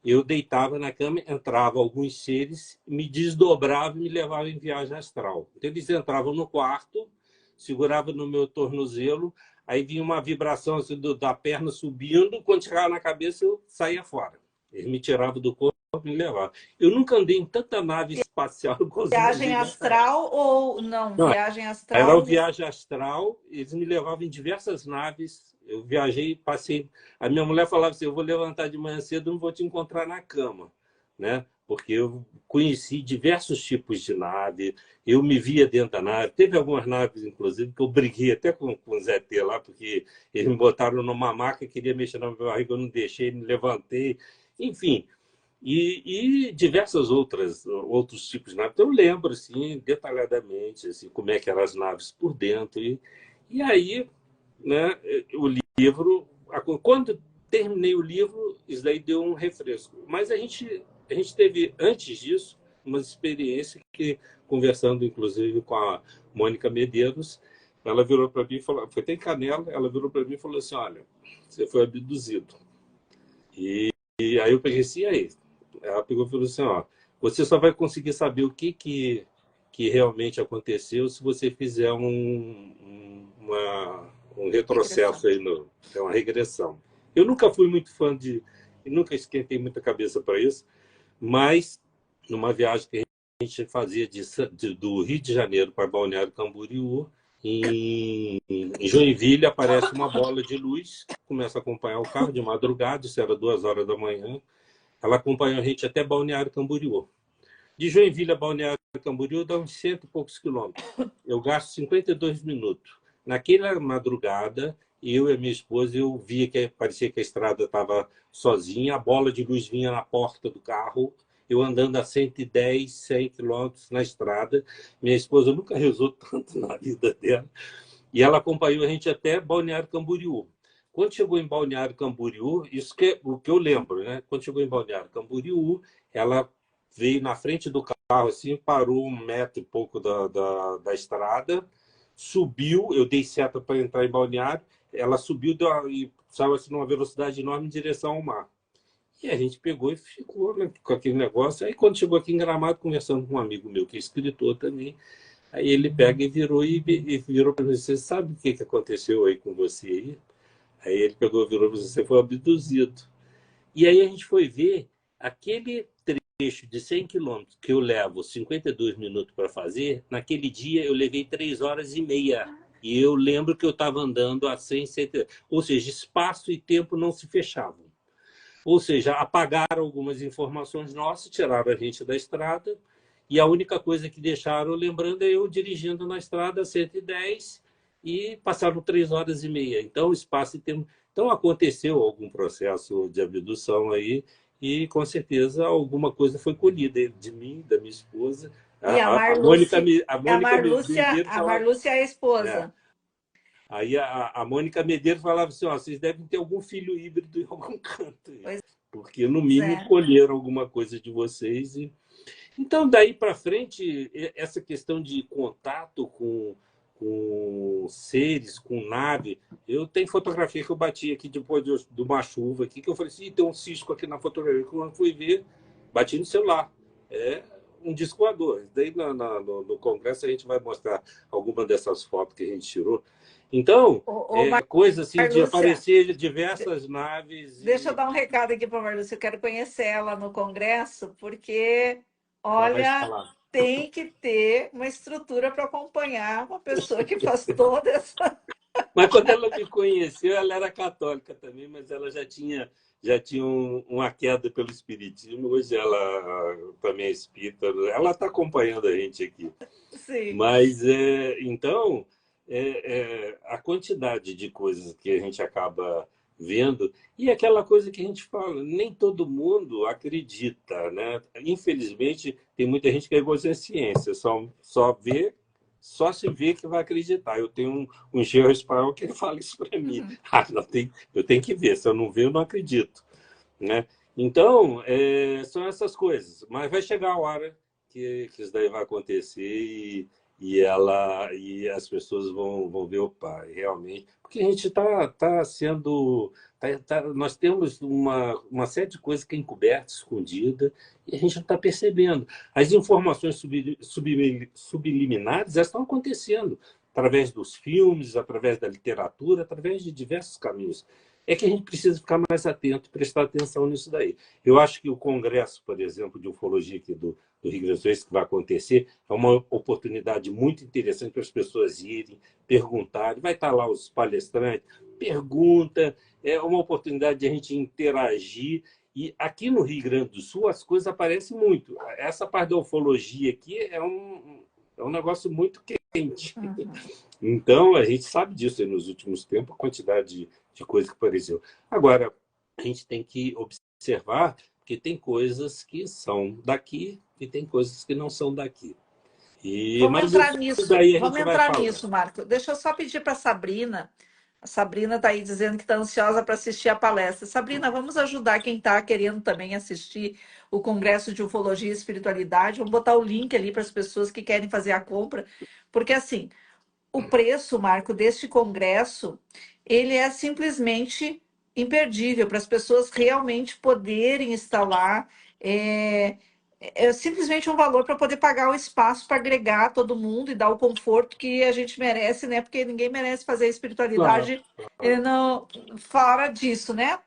Speaker 2: Eu deitava na cama, entrava alguns seres, me desdobravam e me levavam em viagem astral. Então, eles entravam no quarto, seguravam no meu tornozelo, aí vinha uma vibração assim, da perna subindo, quando chegava na cabeça, eu saía fora. Eles me tiravam do corpo e me levavam. Eu nunca andei em tanta nave espacial como eu
Speaker 1: Viagem
Speaker 2: andei nessa época.
Speaker 1: astral ou não?
Speaker 2: Não,
Speaker 1: Viagem
Speaker 2: era o
Speaker 1: astral.
Speaker 2: viagem astral, eles me levavam em diversas naves. Eu viajei, passei. A minha mulher falava assim: eu vou levantar de manhã cedo, não vou te encontrar na cama, né? Porque eu conheci diversos tipos de nave, eu me via dentro da nave. Teve algumas naves, inclusive, que eu briguei até com o Zé T lá, porque eles me botaram numa maca, queria mexer na minha barriga, eu não deixei, me levantei. Enfim, e diversas outros tipos de naves. Então, eu lembro assim, detalhadamente assim, como é que eram as naves por dentro. E aí, né, o livro, quando terminei o livro, isso daí deu um refresco. Mas a gente teve, antes disso, uma experiência que, conversando inclusive com a Mônica Medeiros, ela virou para mim e falou, foi até em Canela, ela virou para mim e falou assim, olha, você foi abduzido. E aí eu peguei assim, e aí? Ela pegou e falou assim, ó, você só vai conseguir saber o que realmente aconteceu se você fizer um
Speaker 1: Regressão.
Speaker 2: retrocesso aí, uma regressão. Eu nunca fui muito fã nunca esquentei muita cabeça para isso, mas numa viagem que a gente fazia do Rio de Janeiro para Balneário Camboriú, em Joinville aparece uma bola de luz, começa a acompanhar o carro de madrugada, isso era 2 horas da manhã, ela acompanhou a gente até Balneário Camboriú. De Joinville a Balneário Camboriú dá uns cento e poucos quilômetros. Eu gasto 52 minutos. Naquela madrugada, eu e a minha esposa, eu via que parecia que a estrada estava sozinha, a bola de luz vinha na porta do carro, eu andando a 110, 100 quilômetros na estrada. Minha esposa nunca rezou tanto na vida dela. E ela acompanhou a gente até Balneário Camboriú. Quando chegou em Balneário Camboriú, isso que é o que eu lembro, né? Quando chegou em Balneário Camboriú, ela veio na frente do carro, assim, parou 1 metro e pouco da estrada, subiu, eu dei seta para entrar em Balneário, ela subiu e saiu assim, numa velocidade enorme em direção ao mar. E a gente pegou e ficou, né, com aquele negócio. Aí quando chegou aqui em Gramado, conversando com um amigo meu que é escritor também, aí ele pega e virou para mim, você sabe o que aconteceu aí com você aí? Aí ele pegou e virou para mim, você foi abduzido. E aí a gente foi ver aquele trecho de 100 quilômetros que eu levo 52 minutos para fazer, naquele dia eu levei 3 horas e meia. E eu lembro que eu estava andando a 100, 100, ou seja, espaço e tempo não se fechavam. Ou seja, apagaram algumas informações nossas, tiraram a gente da estrada, e a única coisa que deixaram, lembrando, é eu dirigindo na estrada 110 e passaram 3 horas e meia. Então, espaço e tempo. Então, aconteceu algum processo de abdução aí, e com certeza alguma coisa foi colhida de mim, da minha esposa.
Speaker 1: E a
Speaker 2: A Mônica,
Speaker 1: Marluce,
Speaker 2: Medeiros
Speaker 1: a
Speaker 2: falava,
Speaker 1: Marluce é a
Speaker 2: é,
Speaker 1: esposa.
Speaker 2: aí a Mônica Medeiros falava assim, ó, vocês devem ter algum filho híbrido em algum canto, aí,
Speaker 1: Pois
Speaker 2: porque no mínimo
Speaker 1: é.
Speaker 2: colheram alguma coisa de vocês. Então, daí para frente, essa questão de contato com seres, com nave. Eu tenho fotografia que eu bati aqui depois de uma chuva aqui, que eu falei assim, tem um cisco aqui na fotografia. Quando eu fui ver, bati no celular. É um disco voador. Daí no congresso a gente vai mostrar alguma dessas fotos que a gente tirou. Então,
Speaker 1: Ô,
Speaker 2: coisa assim de
Speaker 1: Marlúcia,
Speaker 2: aparecer diversas naves
Speaker 1: deixa eu
Speaker 2: e
Speaker 1: dar um recado aqui para a Marlúcia. Eu quero conhecer ela no congresso, porque,
Speaker 2: ela vai
Speaker 1: olha,
Speaker 2: falar.
Speaker 1: tem que ter uma estrutura para acompanhar uma pessoa que faz toda essa.
Speaker 2: Mas quando ela me conheceu, ela era católica também, mas ela já tinha uma queda pelo espiritismo. Hoje ela também é espírita. Ela está acompanhando a gente aqui.
Speaker 1: Sim.
Speaker 2: Mas, então, a quantidade de coisas que a gente acaba vendo, e aquela coisa que a gente fala, nem todo mundo acredita, né? Infelizmente, tem muita gente que é igual à ciência, só se vê que vai acreditar. Eu tenho um engenheiro espanhol que ele fala isso para mim.
Speaker 1: Uhum.
Speaker 2: Ah, não, eu tenho que ver, se eu não ver, eu não acredito, né? Então, são essas coisas. Mas vai chegar a hora que isso daí vai acontecer e as pessoas vão ver o pai, realmente. Porque a gente tá sendo. Nós temos uma série de coisas que é encoberta, escondida, e a gente não está percebendo. As informações subliminares já estão acontecendo através dos filmes, através da literatura, através de diversos caminhos. É que a gente precisa ficar mais atento, prestar atenção nisso daí. Eu acho que o congresso, por exemplo, de ufologia aqui do Rio Grande do Sul, que vai acontecer, é uma oportunidade muito interessante para as pessoas irem, perguntarem. Vai estar lá os palestrantes, pergunta, é uma oportunidade de a gente interagir. E aqui no Rio Grande do Sul as coisas aparecem muito. Essa parte da ufologia aqui é um negócio muito quente.
Speaker 1: Uhum.
Speaker 2: Então, a gente sabe disso aí nos últimos tempos, a quantidade de coisa que apareceu. Agora, a gente tem que observar que tem coisas que são daqui e tem coisas que não são daqui. Mas isso daí a
Speaker 1: Vamos
Speaker 2: gente vai
Speaker 1: entrar
Speaker 2: falando.
Speaker 1: nisso, Marco. Deixa eu só pedir para a Sabrina. A Sabrina está aí dizendo que está ansiosa para assistir a palestra. Sabrina, vamos ajudar quem está querendo também assistir o Congresso de Ufologia e Espiritualidade. Vamos botar o link ali para as pessoas que querem fazer a compra, porque assim, o preço, Marco, deste congresso, ele é simplesmente imperdível para as pessoas realmente poderem estar lá. É, é simplesmente um valor para poder pagar o espaço para agregar todo mundo e dar o conforto que a gente merece, né? Porque ninguém merece fazer
Speaker 2: Claro.
Speaker 1: espiritualidade não, fora disso, né?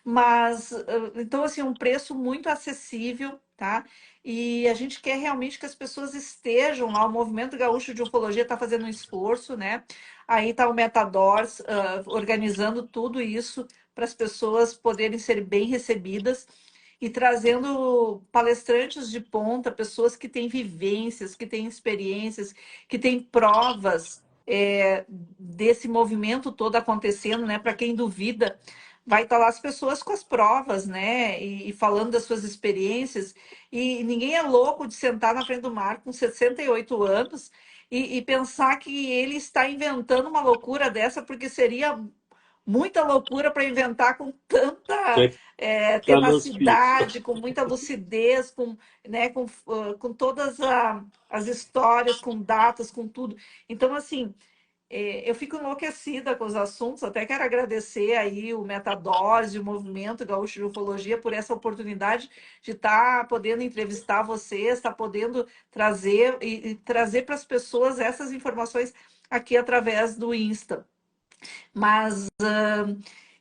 Speaker 1: Mas, então, assim, um preço muito acessível, tá? E a gente quer realmente que as pessoas estejam lá. O Movimento Gaúcho de Ufologia está fazendo um esforço, né? Aí está o Metadors organizando tudo isso para as pessoas poderem ser bem recebidas e trazendo palestrantes de ponta, pessoas que têm vivências, que têm experiências, que têm provas desse movimento todo acontecendo, né? Para quem duvida, vai estar lá as pessoas com as provas, né? E falando das suas experiências. E ninguém é louco de sentar na frente do mar com 68 anos e pensar que ele está inventando uma loucura dessa, porque seria muita loucura para inventar com tanta
Speaker 2: Está no hospício.
Speaker 1: tenacidade, com muita lucidez, né, com todas as histórias, com datas, com tudo. Então, assim, eu fico enlouquecida com os assuntos, até quero agradecer aí o Metadose, o Movimento Gaúcho de Ufologia por essa oportunidade de estar podendo entrevistar vocês, estar podendo trazer e trazer para as pessoas essas informações aqui através do Insta. Mas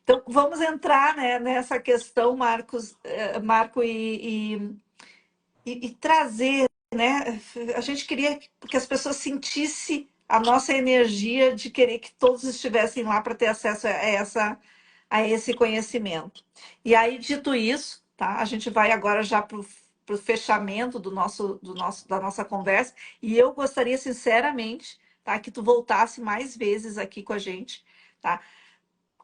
Speaker 1: então vamos entrar, né, nessa questão, Marco, e trazer, né? A gente queria que as pessoas sentissem a nossa energia de querer que todos estivessem lá para ter acesso a esse conhecimento. E aí, dito isso, tá? A gente vai agora já para o fechamento da nossa conversa. E eu gostaria, sinceramente, tá, que tu voltasse mais vezes aqui com a gente, tá?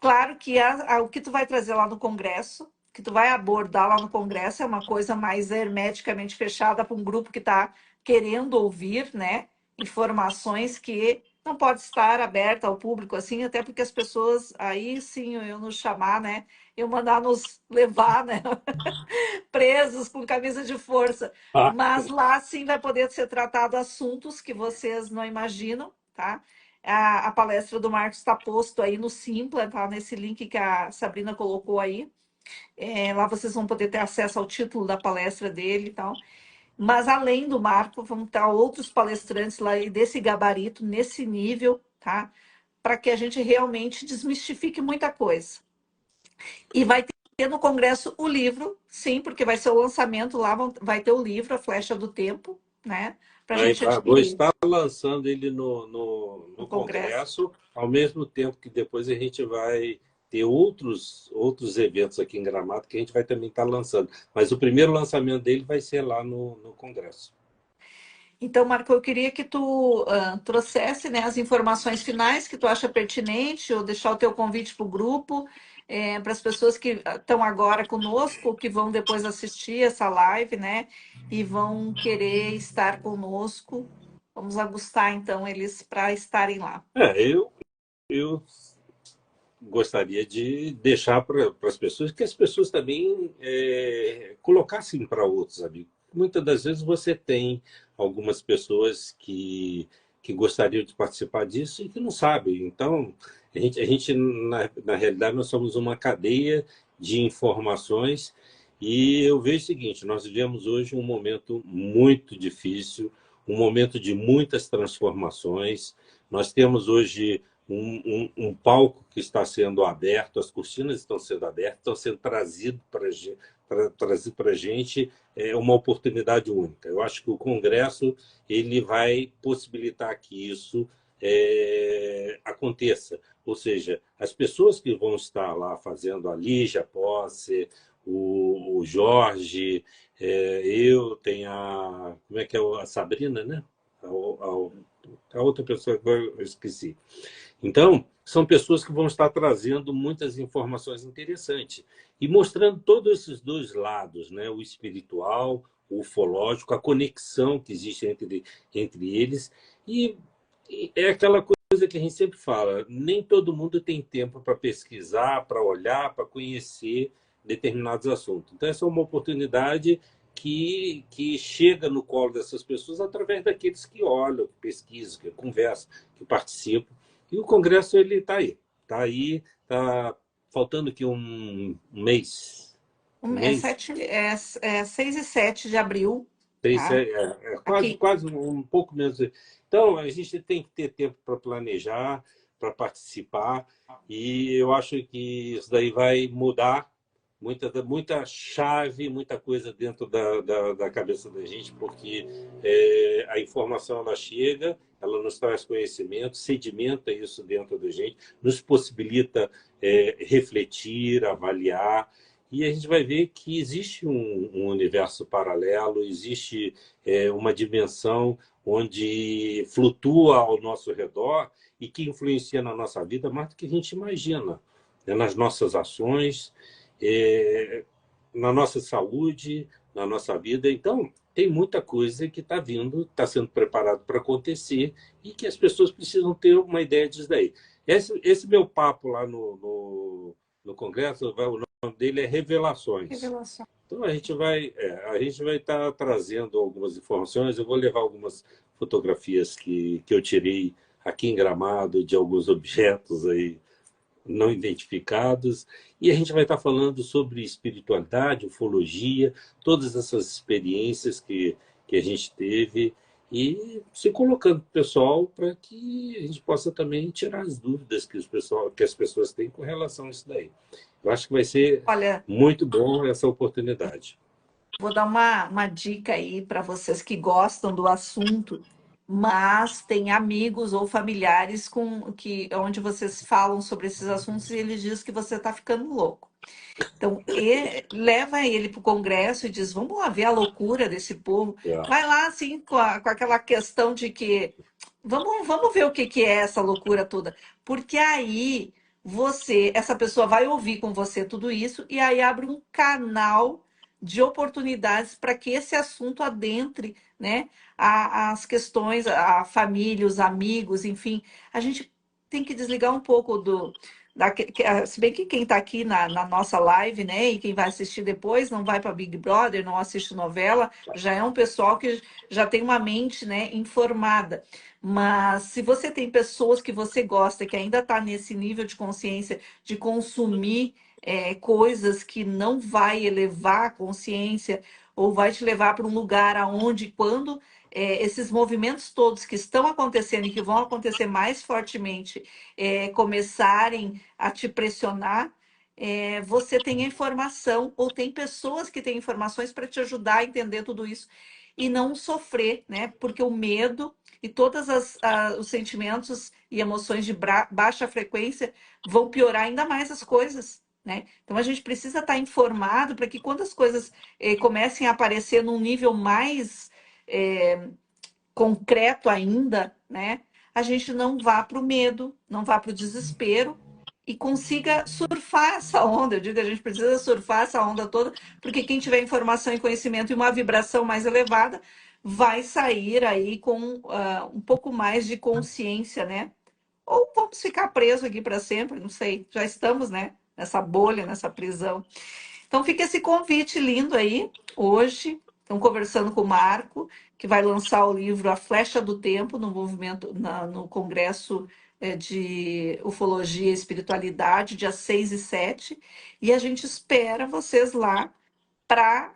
Speaker 1: Claro que o que tu vai trazer lá no congresso que tu vai abordar lá no congresso é uma coisa mais hermeticamente fechada para um grupo que está querendo ouvir, né, informações que não pode estar aberta ao público assim, até porque as pessoas aí sim eu nos chamar, né, eu mandar nos levar, né, presos com camisa de força.
Speaker 2: Ah,
Speaker 1: Mas lá sim vai poder ser tratado assuntos que vocês não imaginam, tá? A palestra do Marcos está posto aí no Simpla, tá? Nesse link que a Sabrina colocou aí. Lá vocês vão poder ter acesso ao título da palestra dele e tal. Mas além do Marco, vão estar outros palestrantes lá desse gabarito, nesse nível, tá? Para que a gente realmente desmistifique muita coisa. E vai ter no Congresso o livro, sim, porque vai ser o lançamento lá, vai ter o livro, A Flecha do Tempo, né? Para a gente
Speaker 2: vou
Speaker 1: adquirir
Speaker 2: estar lançando ele
Speaker 1: no
Speaker 2: no
Speaker 1: Congresso.
Speaker 2: Congresso, ao mesmo tempo que depois a gente vai ter outros eventos aqui em Gramado que a gente vai também estar lançando. Mas o primeiro lançamento dele vai ser lá no Congresso.
Speaker 1: Então, Marco, eu queria que tu trouxesse, né, as informações finais que tu acha pertinente, ou deixar o teu convite para o grupo, para as pessoas que estão agora conosco, que vão depois assistir essa live, né, e vão querer estar conosco. Vamos agustar, então, eles para estarem lá.
Speaker 2: Eu gostaria de deixar para as pessoas que as pessoas também colocassem para outros amigos. Muitas das vezes você tem algumas pessoas que gostariam de participar disso e que não sabem. Então, na realidade, nós somos uma cadeia de informações e eu vejo o seguinte, nós vivemos hoje um momento muito difícil, um momento de muitas transformações. Nós temos hoje um palco que está sendo aberto, as cortinas estão sendo abertas, estão sendo trazido para a gente uma oportunidade única. Eu acho que o Congresso ele vai possibilitar que isso aconteça. Ou seja, as pessoas que vão estar lá fazendo a Lígia Posse, o Jorge, eu, tem a... Como é que é? A Sabrina, né? A outra pessoa que eu esqueci. Então, são pessoas que vão estar trazendo muitas informações interessantes e mostrando todos esses dois lados, né? O espiritual, o ufológico, a conexão que existe entre eles. E é aquela coisa que a gente sempre fala: nem todo mundo tem tempo para pesquisar, para olhar, para conhecer determinados assuntos. Então, essa é uma oportunidade que chega no colo dessas pessoas através daqueles que olham, que pesquisam, que conversam, que participam. E o Congresso ele está aí, está faltando aqui um mês, um
Speaker 1: É,
Speaker 2: mês,
Speaker 1: 6 e 7 de abril, tá?
Speaker 2: quase,
Speaker 1: Aqui.
Speaker 2: quase um pouco menos. Então, a gente tem que ter tempo para planejar, para participar, e eu acho que isso daí vai mudar muita chave, muita coisa dentro da cabeça da gente, porque a informação ela chega, ela nos traz conhecimento, sedimenta isso dentro da gente, nos possibilita refletir, avaliar, e a gente vai ver que existe um universo paralelo, existe uma dimensão onde flutua ao nosso redor e que influencia na nossa vida mais do que a gente imagina, né? Nas nossas ações, na nossa saúde, na nossa vida. Então, tem muita coisa que está vindo, está sendo preparado para acontecer e que as pessoas precisam ter uma ideia disso daí. Esse meu papo lá no Congresso, o nome dele é Revelações.
Speaker 1: Revelação.
Speaker 2: Então a gente vai estar trazendo algumas informações. Eu vou levar algumas fotografias que eu tirei aqui em Gramado de alguns objetos aí não identificados, e a gente vai estar falando sobre espiritualidade, ufologia, todas essas experiências que a gente teve e se colocando para o pessoal para que a gente possa também tirar as dúvidas que as pessoas têm com relação a isso daí. Eu acho que vai ser
Speaker 1: Olha,
Speaker 2: muito bom essa oportunidade.
Speaker 1: vou dar uma dica aí para vocês que gostam do assunto, mas têm amigos ou familiares onde vocês falam sobre esses assuntos e eles dizem que você está ficando louco. Então, leva ele para o Congresso e diz: vamos lá ver a loucura desse povo.
Speaker 2: É.
Speaker 1: Vai lá, assim, com aquela questão de que vamos ver o que é essa loucura toda. Porque aí essa pessoa vai ouvir com você tudo isso e aí abre um canal de oportunidades para que esse assunto adentre, né, as questões, a família, os amigos, enfim. A gente tem que desligar um pouco se bem que quem está aqui na nossa live, né, e quem vai assistir depois não vai para Big Brother, não assiste novela, já é um pessoal que já tem uma mente, né, informada. Mas se você tem pessoas que você gosta, que ainda está nesse nível de consciência de consumir coisas que não vai elevar a consciência ou vai te levar para um lugar aonde, quando esses movimentos todos que estão acontecendo e que vão acontecer mais fortemente começarem a te pressionar, você tem a informação ou tem pessoas que têm informações para te ajudar a entender tudo isso e não sofrer, né? Porque o medo e todos os sentimentos e emoções de baixa frequência vão piorar ainda mais as coisas, né? Então a gente precisa estar informado para que quando as coisas comecem a aparecer num nível mais concreto ainda, né? A gente não vá para o medo, não vá para o desespero e consiga surfar essa onda. Eu digo que a gente precisa surfar essa onda toda, porque quem tiver informação e conhecimento e uma vibração mais elevada vai sair aí com um pouco mais de consciência, né? Ou vamos ficar presos aqui para sempre, não sei. Já estamos, né? Nessa bolha, nessa prisão. Então fica esse convite lindo aí, hoje. Estamos conversando com o Marco, que vai lançar o livro A Flecha do Tempo no movimento, no Congresso de Ufologia e Espiritualidade, dia 6 e 7. E a gente espera vocês lá para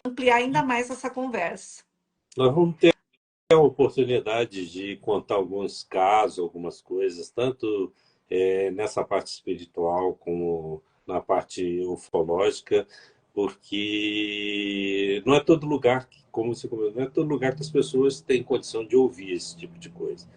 Speaker 1: ampliar ainda mais essa conversa.
Speaker 2: Nós vamos ter a oportunidade de contar alguns casos, algumas coisas, tanto nessa parte espiritual como na parte ufológica, porque não é todo lugar, como você comentou, não é todo lugar que as pessoas têm condição de ouvir esse tipo de coisa.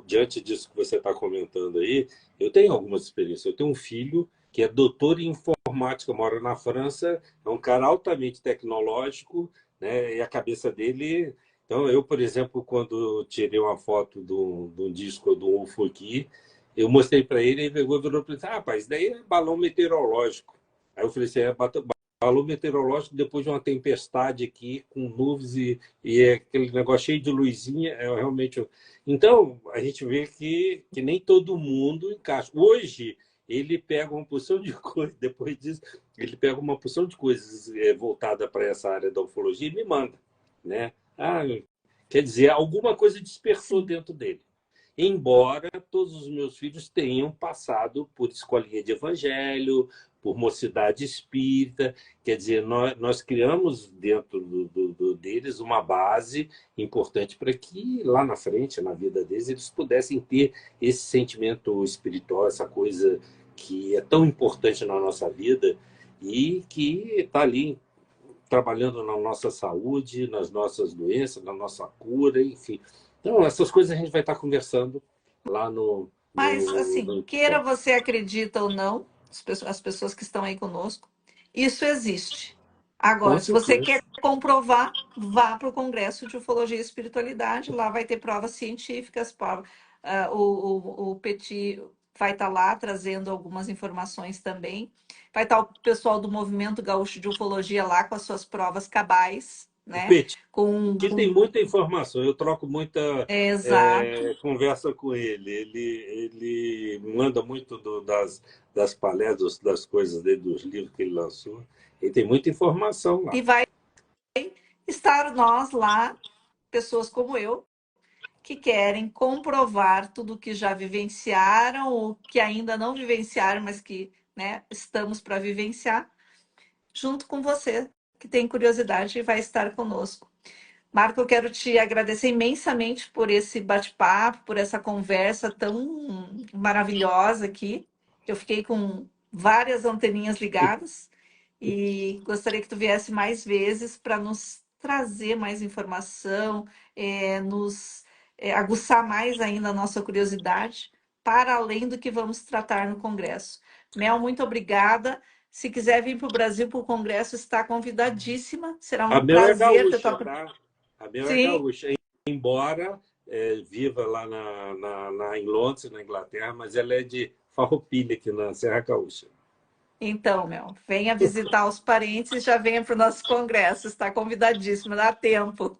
Speaker 2: Diante disso que você está comentando aí, eu tenho algumas experiências. Eu tenho um filho que é doutor em informática, mora na França, é um cara altamente tecnológico, né? E a cabeça dele. Então, eu, por exemplo, quando tirei uma foto de um disco do UFO aqui, eu mostrei para ele e ele virou para mim: ah, rapaz, isso daí é balão meteorológico. Aí eu falei assim: balão meteorológico depois de uma tempestade aqui, com nuvens e é aquele negócio cheio de luzinha, é realmente. Então, a gente vê que nem todo mundo encaixa. Hoje, ele pega uma porção de coisas, depois disso, ele pega uma porção de coisas voltada para essa área da ufologia e me manda, né? Ah, quer dizer, alguma coisa despertou
Speaker 1: Sim.
Speaker 2: dentro dele. Embora todos os meus filhos tenham passado por escolinha de evangelho, por mocidade espírita, quer dizer, nós criamos dentro deles uma base importante para que lá na frente, na vida deles, eles pudessem ter esse sentimento espiritual, essa coisa que é tão importante na nossa vida e que está ali trabalhando na nossa saúde, nas nossas doenças, na nossa cura, enfim. Então, essas coisas a gente vai estar conversando lá
Speaker 1: Mas, assim,
Speaker 2: no
Speaker 1: queira
Speaker 2: encontro.
Speaker 1: você acredita ou não, as pessoas que estão aí conosco, isso existe. Agora,
Speaker 2: Com
Speaker 1: se você
Speaker 2: certeza.
Speaker 1: quer comprovar, vá para o Congresso de Ufologia e Espiritualidade, lá vai ter provas científicas, o Petit vai estar lá trazendo algumas informações também. Vai estar o pessoal do Movimento Gaúcho de Ufologia lá com as suas provas cabais,
Speaker 2: O
Speaker 1: né?
Speaker 2: Petit
Speaker 1: Com,
Speaker 2: tem
Speaker 1: com...
Speaker 2: muita informação, eu troco muita
Speaker 1: Exato.
Speaker 2: conversa com ele. Ele manda muito das palestras, das coisas dele, dos livros que ele lançou. Ele tem muita informação lá.
Speaker 1: E vai estar nós lá, pessoas como eu, que querem comprovar tudo que já vivenciaram ou que ainda não vivenciaram, mas que, né, estamos para vivenciar, junto com você, que tem curiosidade e vai estar conosco. Marco, eu quero te agradecer imensamente por esse bate-papo, por essa conversa tão maravilhosa aqui. Eu fiquei com várias anteninhas ligadas e gostaria que tu viesse mais vezes para nos trazer mais informação, nos aguçar mais ainda a nossa curiosidade, para além do que vamos tratar no Congresso. Mel, muito obrigada. Se quiser vir para o Brasil para o Congresso, está convidadíssima. Será
Speaker 2: A
Speaker 1: um
Speaker 2: Mel é
Speaker 1: prazer ter
Speaker 2: gaúcha,
Speaker 1: tua...
Speaker 2: tá? A Mel é
Speaker 1: Sim,
Speaker 2: gaúcha. Embora viva lá em Londres, na Inglaterra, mas ela é de Farroupilha, aqui na Serra Gaúcha.
Speaker 1: Então, venha visitar os parentes e já venha para o nosso congresso. Está convidadíssimo, dá tempo.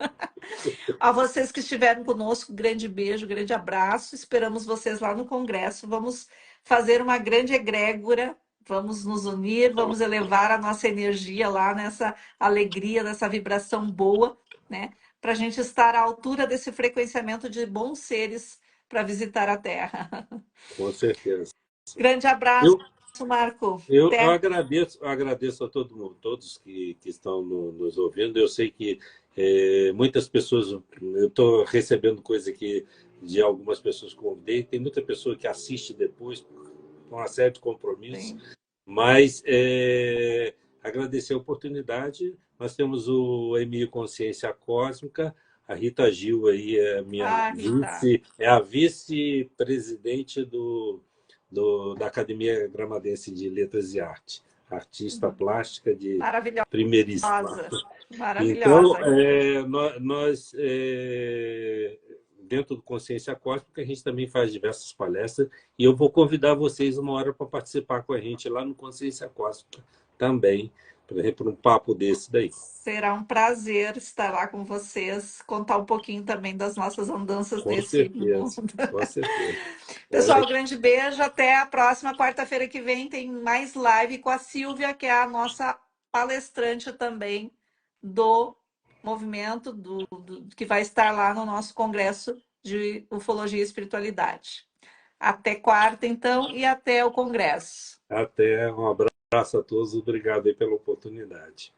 Speaker 1: A vocês que estiveram conosco, grande beijo, grande abraço. Esperamos vocês lá no congresso. Vamos fazer uma grande egrégora, vamos nos unir, vamos elevar a nossa energia lá nessa alegria, nessa vibração boa, né? Para a gente estar à altura desse frequenciamento de bons seres para visitar a Terra.
Speaker 2: Com certeza.
Speaker 1: Grande abraço,
Speaker 2: Eu,
Speaker 1: Marco.
Speaker 2: eu
Speaker 1: Até.
Speaker 2: agradeço a todo mundo, todos que estão nos ouvindo. Eu sei que muitas pessoas, eu estou recebendo coisa aqui de algumas pessoas que convidei, tem muita pessoa que assiste depois com uma série de compromissos,
Speaker 1: Sim.
Speaker 2: mas agradecer a oportunidade. Nós temos o Emílio Consciência Cósmica, a Rita Gil aí é a minha
Speaker 1: Rita.
Speaker 2: é a vice-presidente da Academia Gramadense de Letras e Arte, artista plástica de
Speaker 1: Maravilhosa.
Speaker 2: primeiríssima. Então,
Speaker 1: Maravilhosa.
Speaker 2: nós, dentro do Consciência Cósmica, a gente também faz diversas palestras e eu vou convidar vocês uma hora para participar com a gente lá no Consciência Cósmica também, por exemplo, um papo desse daí.
Speaker 1: Será um prazer estar lá com vocês, contar um pouquinho também das nossas andanças
Speaker 2: Com
Speaker 1: nesse
Speaker 2: certeza,
Speaker 1: mundo.
Speaker 2: com certeza.
Speaker 1: Pessoal, grande beijo. Até a próxima quarta-feira que vem. Tem mais live com a Silvia, que é a nossa palestrante também do movimento, que vai estar lá no nosso congresso de Ufologia e Espiritualidade. Até quarta, então, e até o congresso.
Speaker 2: Até, um abraço a todos, obrigado aí pela oportunidade.